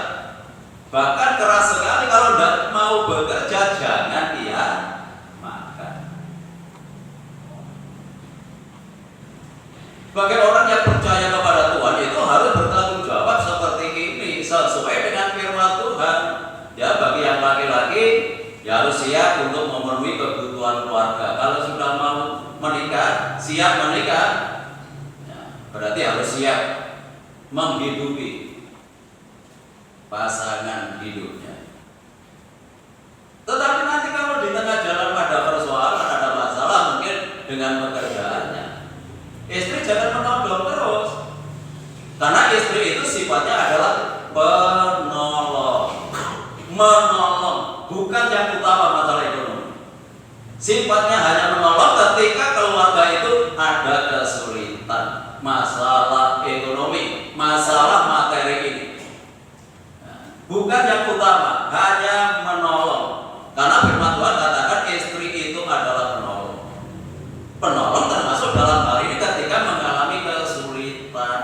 Bahkan keras sekali kalau tidak mau bekerja jangan dia makan. Bagi orang yang percaya kepada Tuhan itu harus bertanggung jawab seperti ini sesuai dengan firman Tuhan. Ya, bagi yang laki-laki ya harus siap untuk memenuhi kebutuhan keluarga. Kalau sudah mau menikah, siap menikah, berarti harus siap menghidupi pasangan hidupnya. Tetapi nanti kalau di tengah jalan ada persoalan, ada masalah mungkin dengan pekerjaannya, istri jangan menodong terus. Karena istri itu sifatnya adalah penolong, menolong, bukan yang utama masalah ekonomi. Sifatnya hanya menolong ketika keluarga itu ada kesulitan, masalah ekonomi, masalah materi ini. Bukan yang utama, hanya menolong. Karena firman Tuhan katakan istri itu adalah penolong. Penolong termasuk dalam hal ini ketika mengalami kesulitan.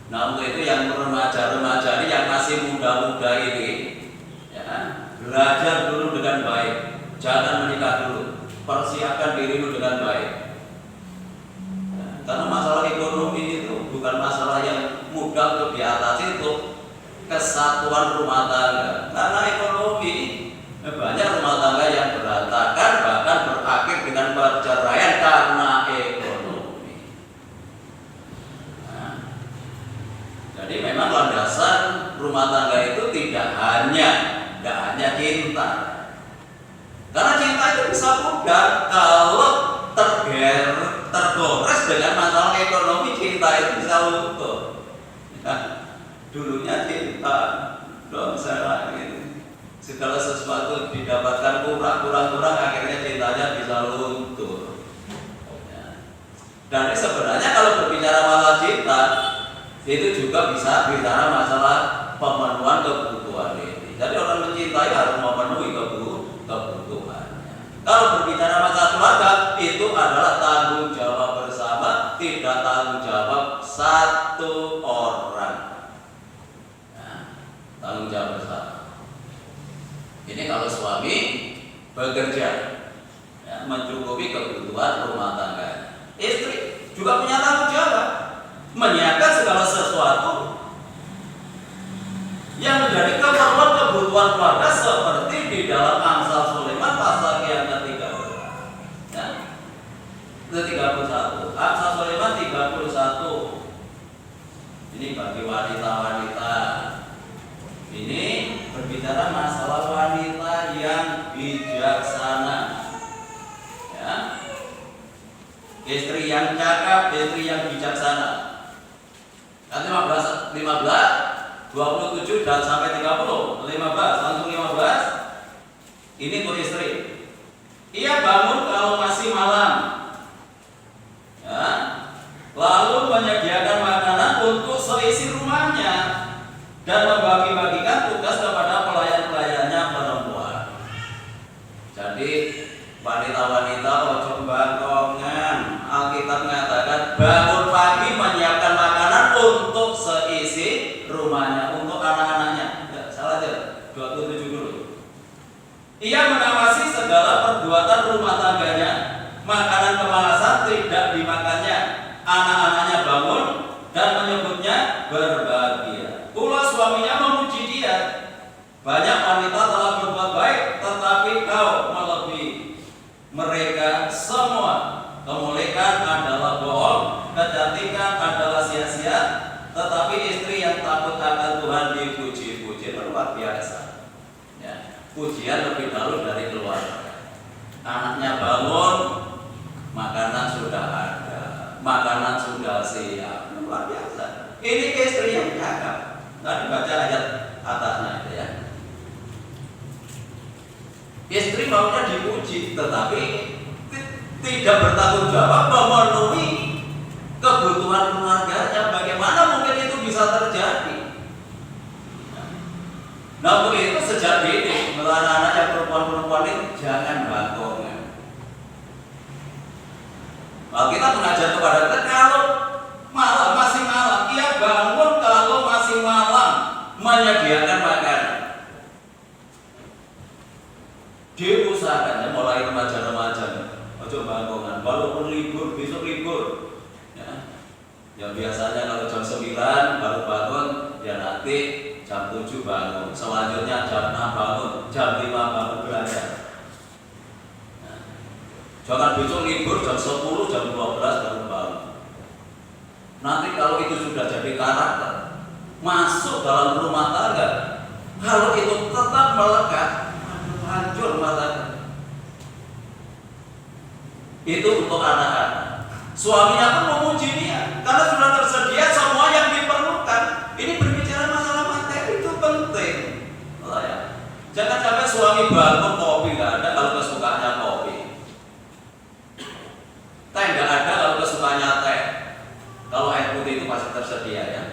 Nah, untuk itu yang remaja-remaja ini yang masih muda-muda ini, ya, belajar dulu dengan baik. Jangan menikah dulu. Persiapkan dirimu dengan baik. Karena masalah ekonomi itu bukan masalah kesatuan rumah tangga. Karena ekonomi, banyak rumah tangga yang berantakan, bahkan berakhir dengan perceraian karena ekonomi. Nah, jadi memang landasan rumah tangga itu tidak hanya cinta. Karena cinta itu bisa pudar kalau tergores dengan masalah ekonomi, cinta itu bisa luntur. Dulunya cinta, dong saya ini segala sesuatu didapatkan kurang, akhirnya cintanya bisa luntur. Dan sebenarnya kalau berbicara masalah cinta, itu juga bisa bicara masalah pemenuhan kebutuhan ini. Jadi orang mencintai harus memenuhi kebutuhannya. Kalau berbicara masalah keluarga, itu adalah tanggung jawab bersama, tidak tanggung jawab satu orang. Tanggung jawab bersama. Ini kalau suami bekerja, mencukupi kebutuhan rumah tangga. Istri juga punya tanggung jawab, menyiapkan segala sesuatu yang menjadi keperluan kebutuhan keluarga, seperti di dalam Amsal Sulaiman pasal yang ke-31. Amsal Sulaiman 31. Ini bagi wanita-wanita. Ini berbicara masalah wanita yang bijaksana, ya. Istri yang cakap, istri yang bijaksana. Kan 15, 27 dan sampai 30. 15, langsung 15. Ini untuk istri. Ia bangun kalau masih malam, ya. Lalu menyediakan makanan untuk seisi rumahnya dan membagi-bagikan tugas kepada pelayan-pelayannya perempuan. Jadi wanita-wanita ojo bangkongan. Alkitab mengatakan bangun pagi menyiapkan makanan untuk seisi rumahnya, untuk anak-anaknya. Ya, salah aja. 27 dulu. Ia mengawasi segala perbuatan rumah tangganya. Makanan kemalasan tidak dimakannya. Anak-anaknya bangun dan menyebutnya berbahagia. Pula suaminya memuji dia. Banyak wanita telah berbuat baik, tetapi kau melebihi mereka semua. Kemuliaan adalah bohong, kecantikan adalah sia-sia, tetapi istri yang takut akan Tuhan dipuji-puji. Luar biasa. Ya, pujian lebih dahulu dari keluarga. Anaknya bangun, makanan sudah ada, makanan sudah siap. Luar biasa. Ini istri yang cakap. Tadi baca ayat atasnya itu ya. Istri maunya dipuji, tetapi tidak bertanggung jawab memenuhi kebutuhan keluarganya. Bagaimana mungkin itu bisa terjadi? Nah, untuk itu sejak dini anak-anak yang perempuan-perempuan itu jangan bangkongan. Kita mengajar kepada kita kalau malam masih malam, ia bangun kalau masih malam menyediakan makanan. Diusahakan, mulai remaja-remaja, ojo bangkongan, walaupun libur, besok libur, ya. Yang biasanya kalau jam 9 baru bangun, ya nanti jam 7 bangun, selanjutnya jam 6 bangun, jam 5 bangun belajar. Nah, jangan besok libur jam 10, jam 12 baru bangun. Nanti kalau itu sudah jadi karakter, masuk dalam rumah tangga, kalau itu tetap melekat, hancur rumah tangga. Itu untuk anak-anak. Suaminya pun memuji dia karena sudah tersedia semua yang diperlukan. Ini berbicara masalah materi itu penting. Oh, ya. Jangan sampai suami bangun kopi nggak ada kalau kesukaannya kopi. Teh nggak ada kalau kesukaannya teh. Kalau air putih itu pasti tersedia ya.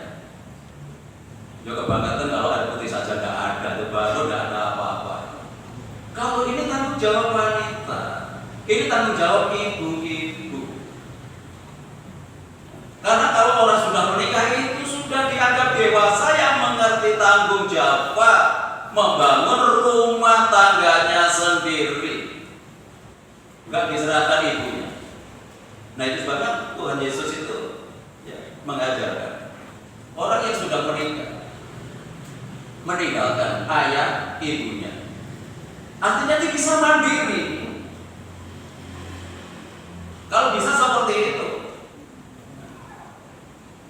Ya kebangetan kalau air putih saja nggak ada, itu baru nggak ada apa-apa. Kalau ini tanggung jawab wanita, ini tanggung jawab ibu-ibu. Karena kalau orang sudah menikah itu sudah dianggap dewasa yang mengerti tanggung jawab membangun rumah tangganya sendiri, nggak diserahkan ibunya. Nah itu sebabnya Tuhan Yesus itu ya, mengajarkan orang yang sudah menikah meninggalkan ayah ibunya. Artinya dia bisa mandiri. Kalau bisa seperti itu.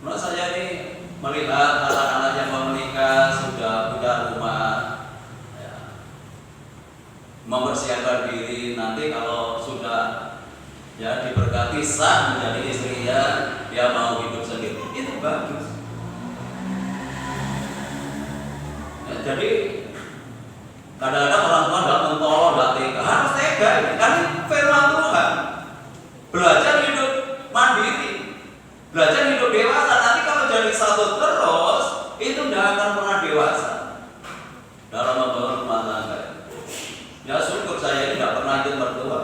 Menurut saya ini melihat anak-anak yang mau menikah sudah punya rumah, ya, mempersiapkan diri, nanti kalau sudah ya diberkati sah menjadi istrinya, dia mau hidup sendiri, itu bagus. Ya, jadi kadang-kadang orang tua tidak mentolong, tidak tega, harus tega ini kan firman Tuhan. Belajar hidup mandiri, belajar hidup dewasa. Nanti kalau jadi satu terus, itu tidak akan pernah dewasa dalam membangun rumah tangga. Ya syukur saya ini tidak pernah ikut mertua.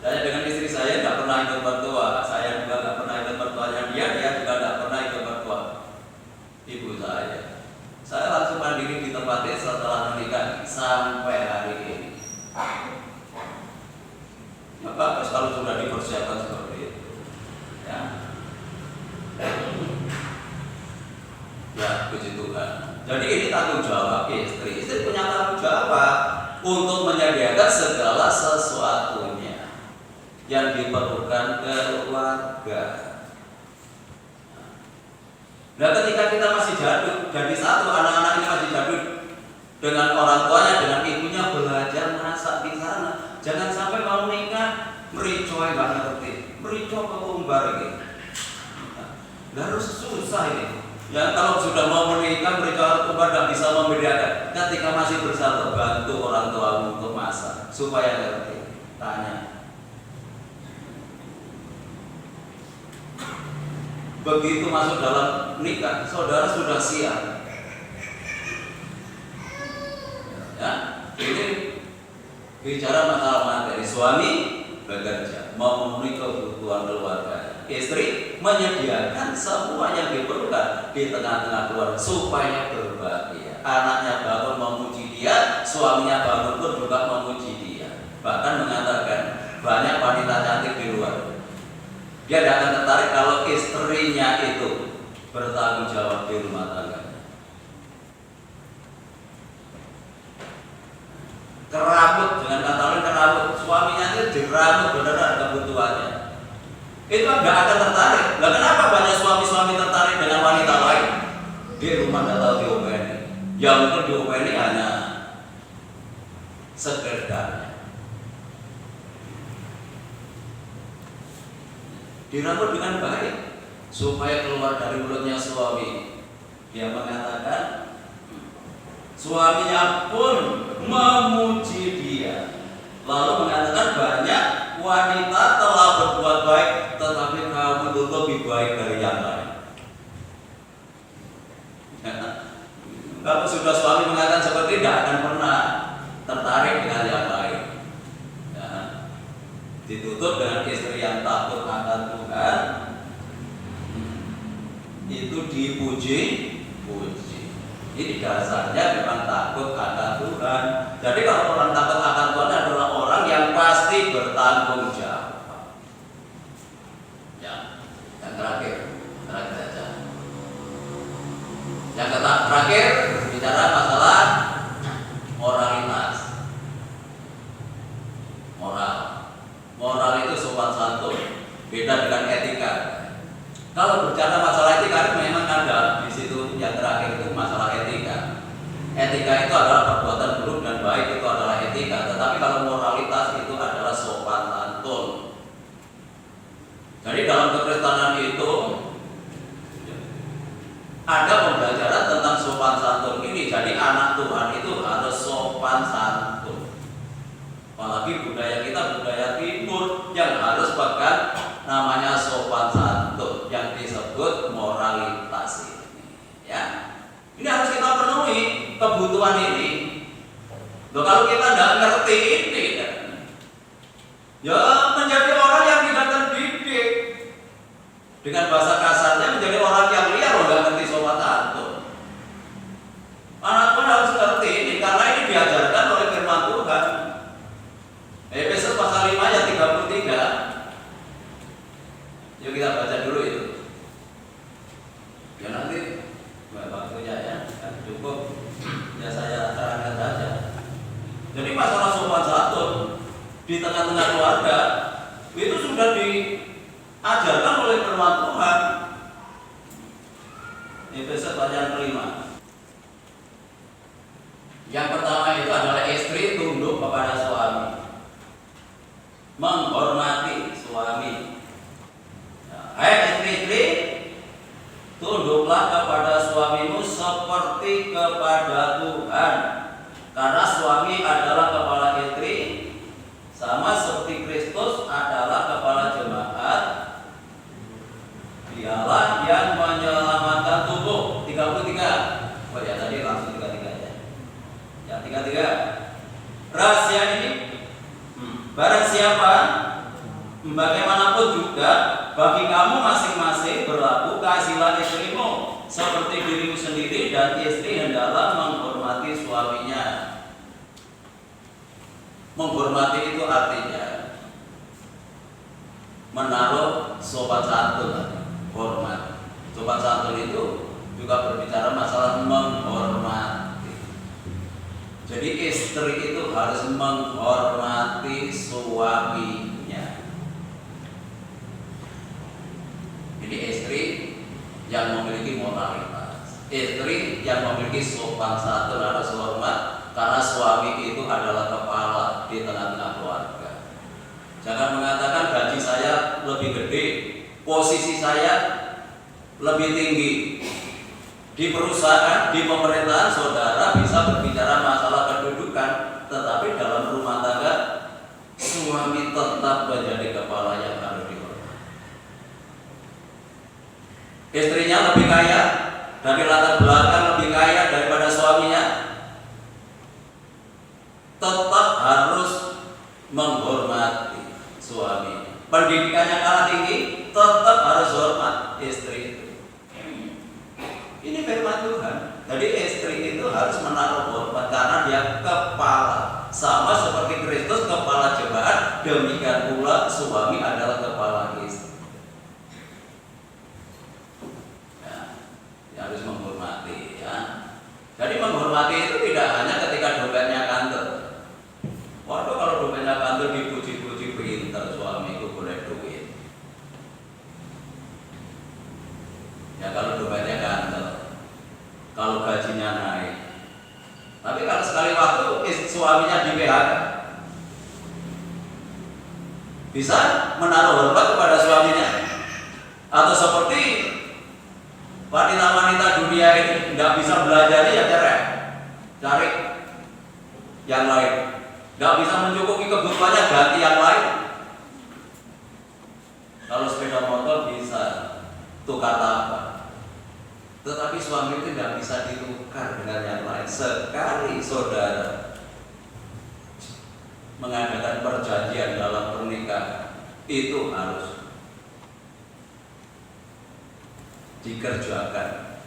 Saya dengan istri saya tidak pernah ikut mertua. Saya juga tidak pernah ikut mertuanya dia juga tidak pernah ikut mertua ibu saya. Saya langsung mandiri di tempatnya setelah menikah sampai hari ini. Ya bagus kalau sudah dipersiapkan seperti itu. Ya, ya puji Tuhan. Jadi ini tanggung jawab istri. Istri punya tanggung jawab untuk menyediakan segala sesuatunya yang diperlukan keluarga. Nah, ketika kita masih jadul, jadi satu anak-anak ini masih jadul dengan orang tuanya, dengan ibunya, belajar masak di sana. Jangan sampai mau nikah mericoy nggak ngerti, mericoy ketumbar gitu. Harus susah ini. Ya kalau sudah mau menikah mericoy ketumbar tidak bisa membedakan. Ketika masih bersama, bantu orang tua untuk masak supaya ngerti. Tanya. Begitu masuk dalam nikah, saudara sudah siap. Ya, ini bicara masalah materi. Suami bekerja, memenuhi kebutuhan keluarga. Istri menyediakan semua yang diperlukan di tengah-tengah keluarga supaya berbahagia. Anaknya bangun memuji dia, suaminya bangun pun juga memuji dia. Bahkan mengatakan banyak wanita cantik di luar. Dia tidak akan tertarik kalau istrinya itu bertanggung jawab di rumah tangga. Kerabut, dengan kata lain kerabut, suaminya itu dirabut beneran kebutuhannya. Itu nggak akan tertarik. Nah, kenapa banyak suami-suami tertarik dengan wanita lain? Di rumah nggak tahu diopeni. Yang mungkin diopeni hanya sekedarnya. Dirambut dengan baik supaya keluar dari mulutnya suami. Dia mengatakan suaminya pun memuji dia. Lalu mengatakan banyak wanita telah berbuat baik, tetapi kamu itu lebih baik dari yang lain. Kalau sudah suami mengatakan seperti tidak akan pernah tertarik dengan yang lain. Ya. Ditutup dengan istri yang takut akan Tuhan, itu dipuji-puji. Ini dasarnya memang takut akan Tuhan. Jadi kalau orang takut akan Tuhan adalah orang yang pasti bertanggung jawab. Ya, yang terakhir saja. Yang terakhir bicara masalah moralitas. Moral itu sopan santun, beda dengan etika. Kalau berbicara masalah etika memang ada di situ yang terakhir itu masalah etika. Etika itu adalah perbuatan buruk dan baik, itu adalah etika. Tetapi kalau moralitas itu adalah sopan santun. Jadi dalam kekristenan itu ada pembelajaran tentang sopan santun ini. Jadi anak Tuhan itu harus sopan santun. Apalagi budaya kita budaya timur yang harus pegang namanya sopan santun yang disebut moralitas ini. Ya, ini harus kita penuhi kebutuhan ini. Loh, kalau kita tidak ngerti ini, ya menjadi orang yang tidak terdidik. Dengan bahasa kasarnya menjadi orang yang liar, nggak ngerti sopan santun. Anak pun harus ngerti ini karena ini diajarkan oleh firman Tuhan. Efesus pasal 5 ayat 33. Yuk kita baca dulu itu. Ya nanti di tengah-tengah keluarga itu sudah diajarkan oleh firman Tuhan. Efesus pasal 5. Yang pertama itu adalah istri tunduk kepada suami, menghormati suami. Hai istri-istri, tunduklah kepada suamimu seperti kepada Tuhan, karena suami adalah kepala istri, sama seperti Kristus adalah kepala jemaat. Dialah yang menyelamatkan tubuh. 33. Oh ya, tadi langsung 33 aja. Ya, 33. Rahasia ini, barang siapa, bagaimanapun juga, bagi kamu masing-masing berlaku kasihlah istrimu seperti dirimu sendiri, dan istri hendaklah menghormati suaminya. Menghormati itu artinya menaruh sopan santun, hormat. Sopan santun itu juga berbicara masalah menghormati. Jadi istri itu harus menghormati suaminya. Ini istri yang memiliki moralitas, istri yang memiliki sopan santun, harus hormat, karena suami itu adalah kepala di tengah-tengah keluarga. Jangan mengatakan gaji saya lebih gede, posisi saya lebih tinggi. Di perusahaan, di pemerintahan, saudara bisa berbicara masalah kedudukan, tetapi dalam rumah tangga suami tetap menjadi kepala yang harus dihormati. Istrinya lebih kaya, dari latar belakang lebih kaya daripada suaminya, tetap harus menghormati suami. Pendidikannya kalah tinggi, tetap harus hormat istri itu. Ini firman Tuhan. Jadi istri itu harus menaruh hormat karena dia kepala. Sama seperti Kristus kepala jemaat, demikian pula suami adalah kepala istri. Ya, harus menghormati ya. Jadi menghormati itu tidak hanya ketika dompetnya kantor. Waduh, kalau dompetnya kantor dipuji-puji pintar, suamiku boleh duit. Ya kalau dompetnya kantor, kalau gajinya naik. Tapi kalau sekali waktu suaminya di PHK, bisa menaruh hormat kepada suaminya. Atau seperti wanita-wanita dunia ini nggak bisa belajar, ya cerai, cari yang lain. Nggak bisa mencukupi kebutuhannya, ganti yang lain. Kalau sepeda motor bisa tukar tapak, tetapi suami itu tidak bisa ditukar dengan yang lain. Sekali saudara mengadakan perjanjian dalam pernikahan, itu harus dikerjakan.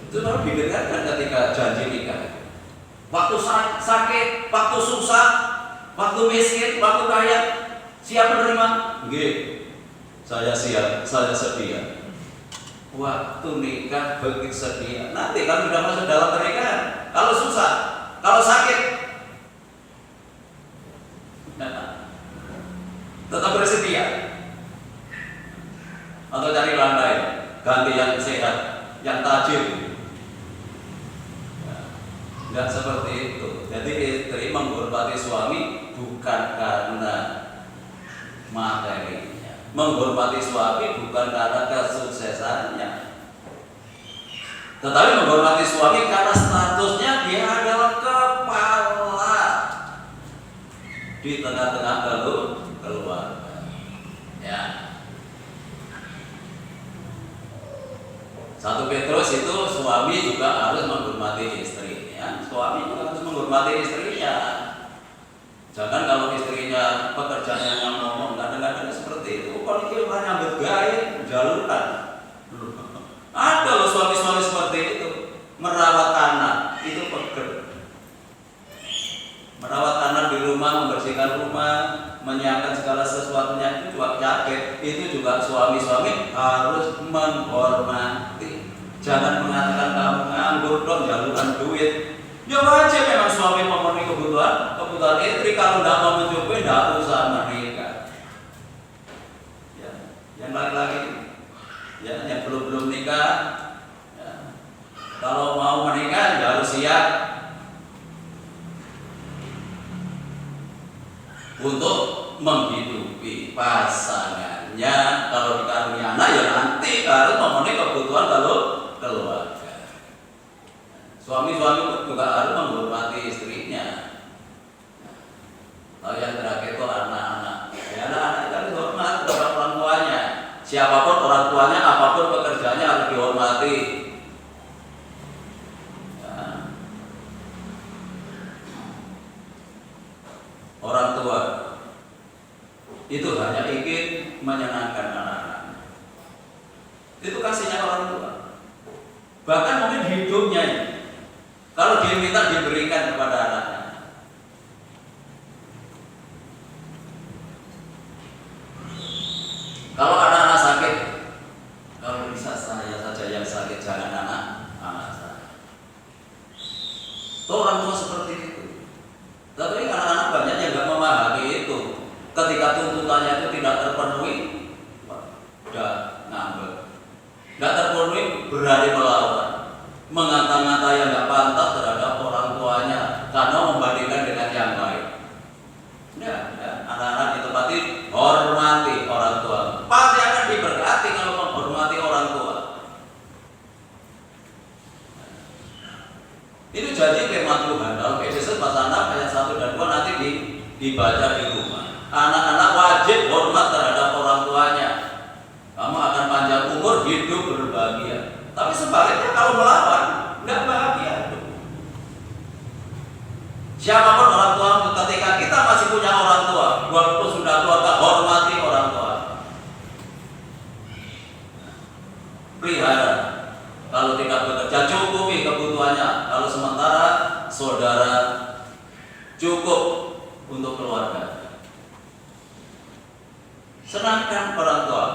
Itu baru didengarkan ketika janji nikah. Waktu sakit, waktu susah, waktu miskin, waktu kaya, siap menerima? Nggih, saya siap, saya sedia. Waktu nikah begitu sedia. Nanti kalau sudah masuk dalam pernikahan, kalau susah, kalau sakit, tetap bersedia. Atau cari landai, ganti yang sehat, yang tajir. Tidak seperti itu. Jadi istri menghormati suami bukan karena materinya, menghormati suami bukan karena kesuksesannya, tetapi menghormati suami karena statusnya dia adalah kepala di tengah-tengah keluarga. Ya. 1 Petrus itu suami juga harus menghormati istri. Ya, suami juga harus menghormati istrinya. Jangan kalau istrinya pekerjaannya yang ngomong, kadang-kadang seperti itu. Kalau dia nyambut gawe, jaluran. Ada loh suami-suami seperti itu. Merawat anak itu pekerjaan. Merawat anak di rumah, membersihkan rumah, menyiapkan segala sesuatunya itu juga capek. Itu juga suami-suami harus menghormati. Jangan mengatakan kamu nganggur dong, jaluran duit. Ya wajib memang suami memenuhi kebutuhan kebutuhan istri, kalau tidak mau mencukupi tidak usah menikah. Ya, yang laki-laki, ya, yang belum nikah, ya, kalau mau menikah ya harus siap untuk menghidupi pasangannya. Kalau dikaruniai anak ya nanti harus memenuhi kebutuhan kalau keluarga. Suami-suami juga harus menghormati istrinya. Lalu yang terakhir itu anak-anak. Ya, anak-anak itu harus hormat kepada orang tuanya. Siapapun orang tuanya, apapun pekerjaannya harus dihormati. Ya. Orang tua itu hanya ingin menyenangkan anak-anak. Itu kasihnya orang tua. Bahkan mungkin hidupnya ini, kalau dia minta diberikan kepada anaknya. Kalau anak-anak sakit, kalau bisa saya saja yang sakit, jangan anak saya. Tuh orang tua seperti itu. Tapi anak-anak banyak yang nggak memahami itu. Ketika tuntutannya itu tidak terpenuhi, udah ngambek. Nggak terpenuhi, berani melawan, mengata-ngata yang nggak pantas terhadap orang tuanya karena membandingkan dengan yang lain. Ya, anak-anak ditempati hormati orang tua. Pasti akan diberkati kalau menghormati orang tua. Itu janji firman Tuhan dalam Efesus pasal 6 ayat 1 dan 2 nanti dibaca di rumah. Anak-anak wajib hormat terhadap orang tuanya. Kamu akan panjang umur, hidup berbahagia. Tapi sebaliknya kalau melawan, nggak bahagia. Siapapun orang tua, ketika kita masih punya orang tua, walaupun sudah tua, tak hormati orang tua. Pelihara. Kalau tidak bekerja, cukupi kebutuhannya. Kalau sementara saudara cukup untuk keluarga. Senangkan orang tua.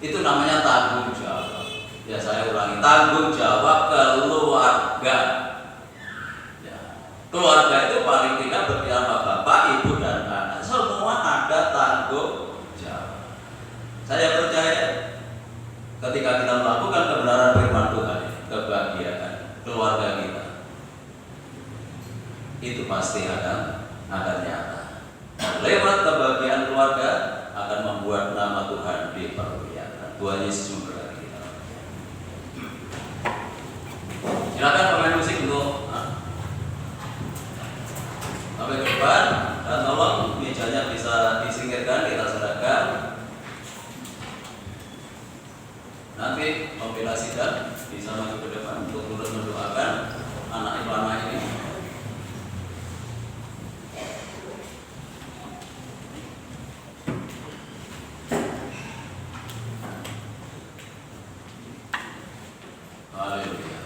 Itu namanya tanggung jawab. Ya, saya ulangi, tanggung jawab keluarga. Ya. Keluarga itu paling tidak bernama bapak, ibu, dan anak. Semua ada tanggung jawab. Saya percaya ketika kita melakukan kebenaran firman Tuhan, kebahagiaan keluarga kita itu pasti akan nyata. Lewat kebahagiaan keluarga akan membuat nama Tuhan dipermuliakan. Tuhan Yesus memberkati kita. Silakan pemain musik untuk sampai ke depan, dan tolong mejanya bisa disingkirkan, kita serahkan. Nanti pembela sidang bisa maju ke depan untuk turut mendoakan anak ibu anak ini. Haleluya.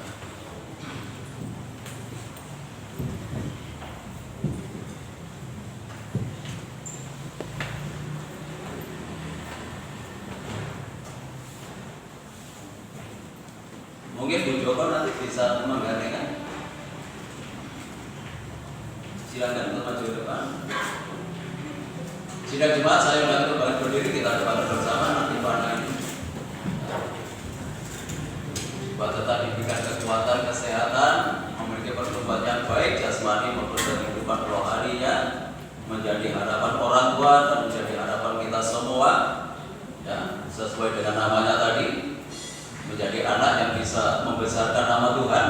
Mungkin Bu Joko nanti bisa menggantikan. Silakan untuk maju ke depan. Sidang jemaat, saya ulangi kembali berdiri, kita doakan bersama nanti pada ini. Supaya tetap diberikan kekuatan, kesehatan, memiliki pertumbuhan yang baik, jasmani maupun kehidupan rohaninya, menjadi harapan orang tua dan menjadi harapan kita semua. Ya, sesuai dengan namanya tadi, menjadi anak yang bisa membesarkan nama Tuhan,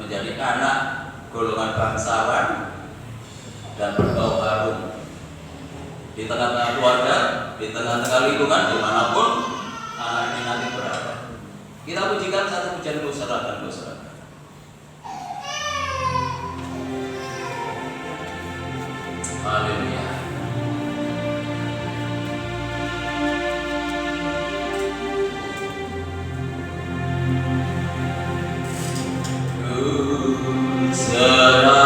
menjadi anak golongan bangsawan dan berbau harum di tengah-tengah keluarga, di tengah-tengah lingkungan, dimanapun anak ini nanti berada. Kita pujikan satu pujian Kusara dan Kusara. Haleluya. Serahkan,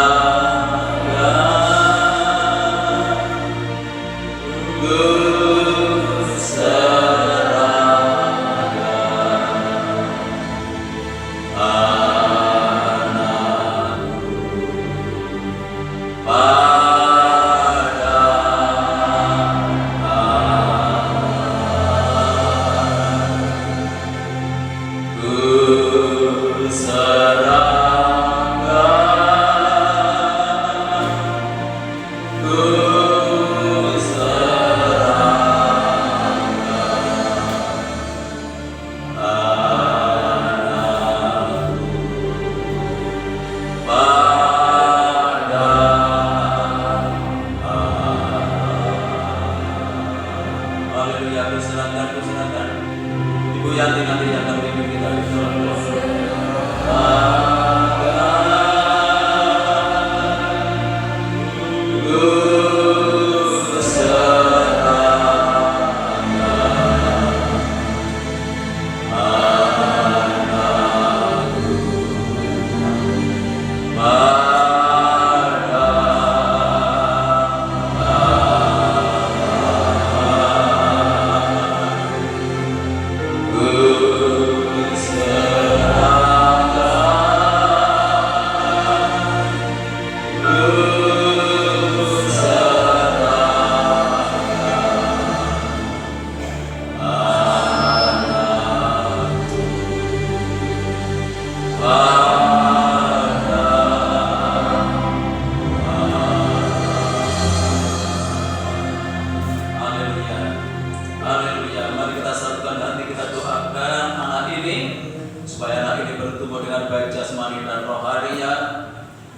harinya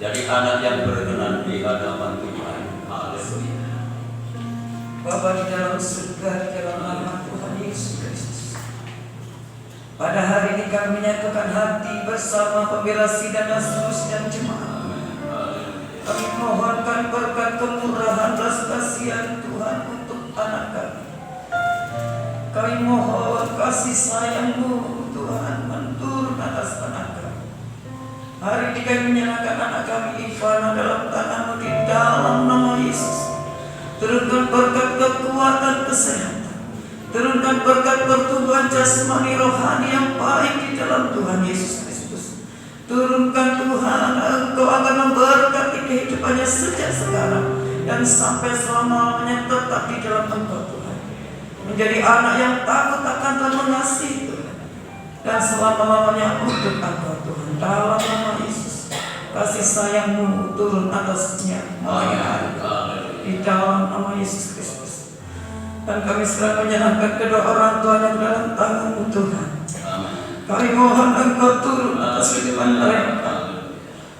jadi anak yang berkenan di hadapan Tuhan. Haleluya. Bapa di dalam surga, di dalam nama Tuhan Yesus Kristus, pada hari ini kami menyatukan hati bersama pembela sidang dan seluruh jemaat. Kami mohonkan berkat kemurahan belas kasihan Tuhan untuk anak kami. Kami mohon kasih sayang-Mu Tuhan menturun atas anak kami. Hari ini kami menyerahkan anak kami Ivana dalam tangan-Mu di dalam nama Yesus. Turunkan berkat kekuatan kesehatan, turunkan berkat pertumbuhan jasmani rohani yang baik di dalam Tuhan Yesus Kristus. Turunkan Tuhan, Engkau akan memberkati kehidupannya sejak sekarang dan sampai selama-lamanya tetap di dalam Engkau Tuhan. Menjadi anak yang takut akan Tuhan, mengasihi Tuhan, dan selama-lamanya untuk Engkau Tuhan. Dalam nama Yesus, kasih sayang-Mu turun atasnya mulai hari di dalam nama Yesus Kristus. Dan kami sekarang menyerahkan kedua orang tua yang dalam tangan-Mu Tuhan. Kami mohon Engkau turun atas kehidupan mereka.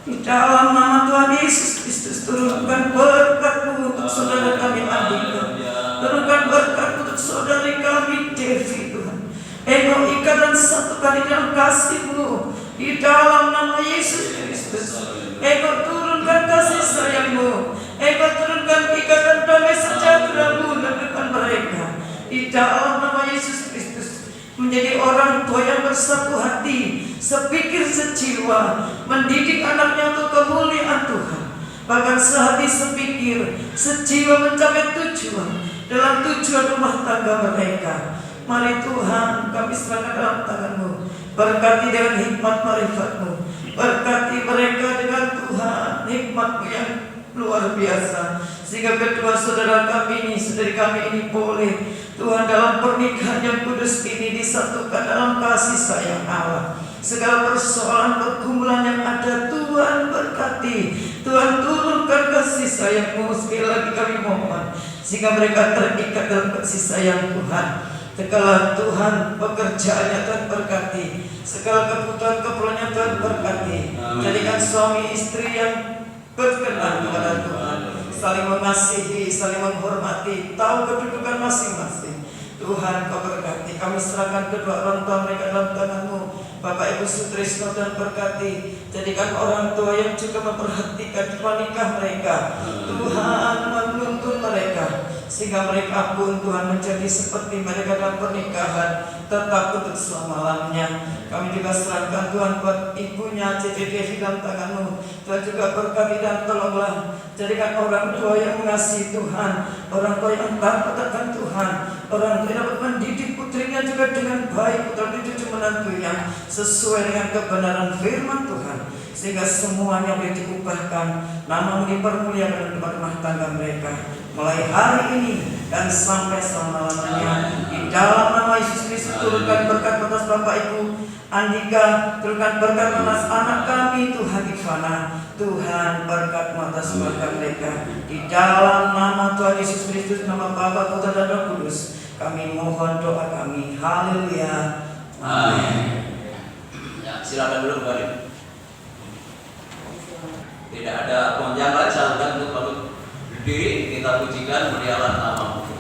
Di dalam nama Tuhan Yesus Kristus, turunkan berkat-Mu untuk saudara kami Andika. Turunkan berkat untuk saudari kami Devi Tuhan. Ego ikat dan satukan di dalam kasih-Mu. Di dalam nama Yesus Kristus. Ego turunkan kasih sayang-Mu. Ego turunkan ikatan damai sejahtera-Mu dalam depan mereka. Di dalam nama Yesus Kristus, menjadi orang tua yang bersatu hati, sepikir sejiwa, mendidik anaknya untuk kemuliaan Tuhan. Bahkan sehati sepikir, sejiwa mencapai tujuan dalam tujuan rumah tangga mereka. Mari Tuhan, kami serahkan dalam tangan-Mu. Berkati dengan hikmat marifat-Mu. Berkati mereka dengan Tuhan, hikmat-Mu yang luar biasa, sehingga kedua saudara kami ini, saudari kami ini boleh Tuhan dalam pernikahan yang kudus ini disatukan dalam kasih sayang Allah. Segala persoalan pergumulan yang ada Tuhan berkati, Tuhan turunkan kasih sayang-Mu. Sekali lagi kami mohon, sehingga mereka terikat dalam kasih sayang Tuhan. Segala Tuhan pekerjaannya Tuhan berkati, segala kebutuhan-keperluannya Tuhan berkati. Jadikan suami istri yang berkenan kepada Tuhan, saling mengasihi, saling menghormati, tahu kedudukan masing-masing. Tuhan, Kau berkati. Kami serahkan kedua orang tua mereka dalam tangan-Mu. Bapak Ibu Sutrisno dan berkati. Jadikan orang tua yang juga memperhatikan nikah mereka. Tuhan, menuntun mereka, sehingga mereka pun Tuhan menjadi seperti mereka dalam pernikahan, tetap untuk selama-lamanya. Kami juga serahkan Tuhan buat ibunya Cici Devi dalam tangan-Mu. Tuhan juga berkati dan tolonglah. Jadikan orang tua yang mengasihi Tuhan, orang tua yang takut akan Tuhan, orang tua yang dapat mendidik putrinya juga dengan baik, putra dan cucu menantunya sesuai dengan kebenaran firman Tuhan, sehingga semuanya boleh diubahkan, nama-Mu dipermuliakan dalam rumah tangga mereka mulai hari ini dan sampai selama-lamanya. Di dalam nama Yesus Kristus, turunkan berkat atas Bapak Ibu Andika, turunkan berkat atas anak kami Tuhan Ivana. Tuhan, berkat atas keluarga mereka. Di dalam nama Tuhan Yesus Kristus, nama Bapa, Putra dan Roh Kudus, kami mohon doa kami. Haleluya. Amin. Ya, silakan dulu kembali. Tidak ada pengunjung lagi, silakan untuk bangkit berdiri, kita pujikan muliakan nama-Mu.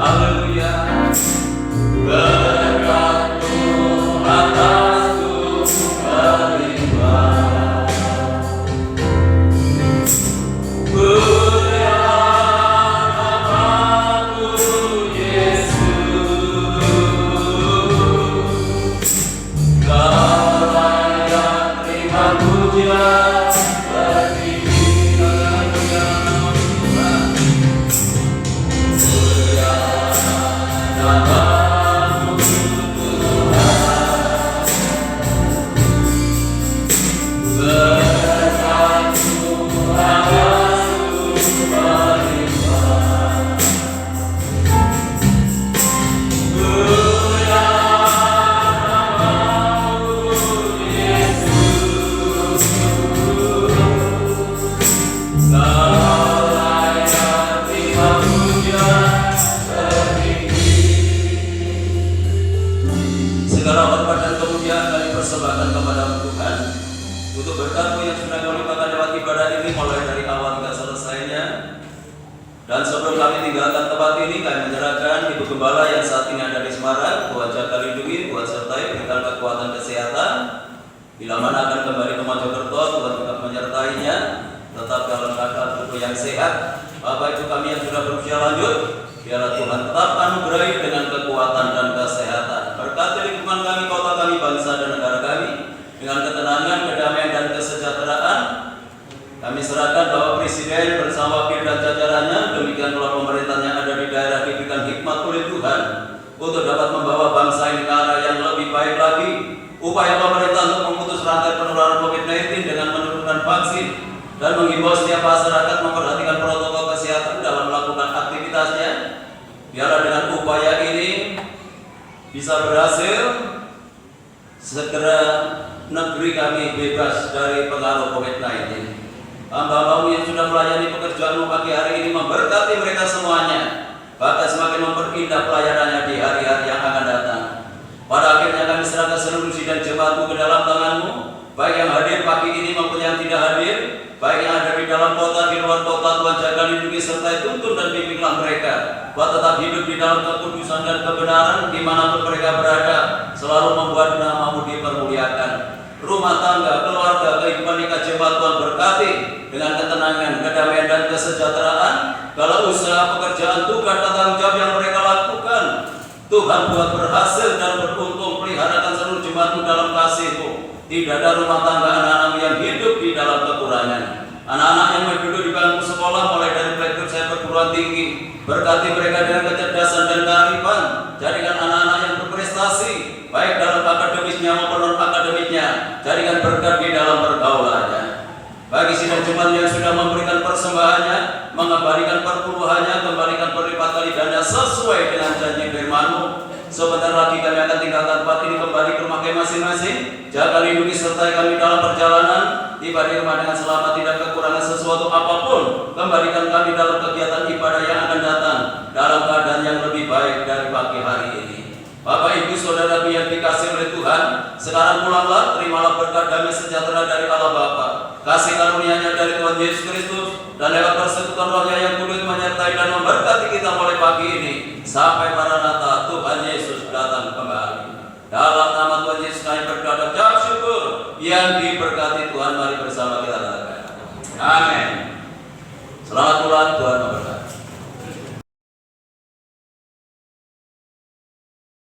Haleluya. Berkat Segala hormat dan kemuliaan kami persembahkan kepada Tuhan untuk berkat-Mu yang sudah kami limpahkan lewat ibadah ini mulai dari awal hingga selesainya. Dan sebelum kami tinggalkan tempat ini, kami menyerahkan Ibu Gembala yang saat ini ada di Semarang. Tuhan jaga lindungi, Tuhan sertai, berikan kekuatan kesehatan. Bila mana akan kembali ke Mojokerto, Tuhan tetap menyertainya, tetap dalam keadaan tubuh yang sehat. Bapak Ibu kami yang sudah berusia lanjut, biarlah Tuhan tetap anugerahi dengan kekuatan dan kesehatan. Berkati lingkungan kami, kota kami, bangsa dan negara kami dengan ketenangan, kedamaian dan kesejahteraan. Kami serahkan Bapak Presiden bersama wakil dan jajarannya, demikian pula pemerintahan yang ada di daerah diberikan hikmat oleh Tuhan untuk dapat membawa bangsa ini ke arah yang lebih baik lagi. Upaya pemerintah untuk memutus rantai penularan COVID-19 dengan menurunkan vaksin dan menghimbau setiap masyarakat memperhatikan protokol kesehatan dalam melakukan aktivitasnya. Biarlah dengan upaya ini bisa berhasil, segera negeri kami bebas dari pengaruh COVID-19. Hamba-Hamba-Mu yang sudah melayani pekerjaan-Mu pagi hari ini memberkati mereka semuanya, bahkan semakin memperindah pelayanannya di hari-hari yang akan datang. Pada akhirnya kami serahkan seluruh sidang jemaat-Mu ke dalam tangan-Mu, baik yang hadir pagi ini maupun yang tidak hadir, baik yang ada di dalam kota, di luar kota. Tuhan jaga lindungi serta tuntun dan bimbinglah mereka, buat tetap hidup di dalam kekudusan dan kebenaran dimanapun mereka berada, selalu membuat nama-Mu dipermuliakan. Rumah tangga, keluarga, kehidupan nikah jemaat Tuhan berkati dengan ketenangan, kedamaian dan kesejahteraan. Kalau usaha, pekerjaan, tugas dan tanggung jawab yang mereka lakukan, Tuhan buat berhasil dan beruntung. Peliharakan seluruh jemaat-Mu dalam kasih-Mu. Tidak ada rumah tangga anak-anak yang hidup di dalam kekurangan. Anak-anak yang duduk di bangku sekolah mulai dari playgroup saya perguruan tinggi, berkati mereka dengan kecerdasan dan kearifan. Jadikan anak-anak yang berprestasi, baik dalam akademisnya maupun non akademiknya. Jadikan berkat di dalam pergaulannya. Bagi sidang jemaat yang sudah memberikan persembahannya, mengembalikan perpuluhannya, kembalikan berlipat kali ganda sesuai dengan janji firman-Mu. Sebentar lagi kami akan tinggalkan tempat ini kembali ke rumah kami masing-masing. Jaga lindungi sertai kami dalam perjalanan, tiba di rumah dengan selamat, tidak kekurangan sesuatu apapun. Kembalikan kami dalam kegiatan ibadah yang akan datang dalam keadaan yang lebih baik dari pagi hari ini. Bapak Ibu Saudara yang dikasih oleh Tuhan, sekarang pulanglah, terimalah berkat damai sejahtera dari Allah Bapa, kasih karunia-Nya dari Tuhan Yesus Kristus, dan lewat persekutuan Roh-Nya yang kudus menyertai dan memberkati kita mulai pagi ini sampai Maranatha Tuhan Yesus datang kembali. Dalam nama Tuhan Yesus kami berdoa dan ucap syukur. Yang diberkati Tuhan, mari bersama kita katakan amin. Selamat pulang, Tuhan memberkati.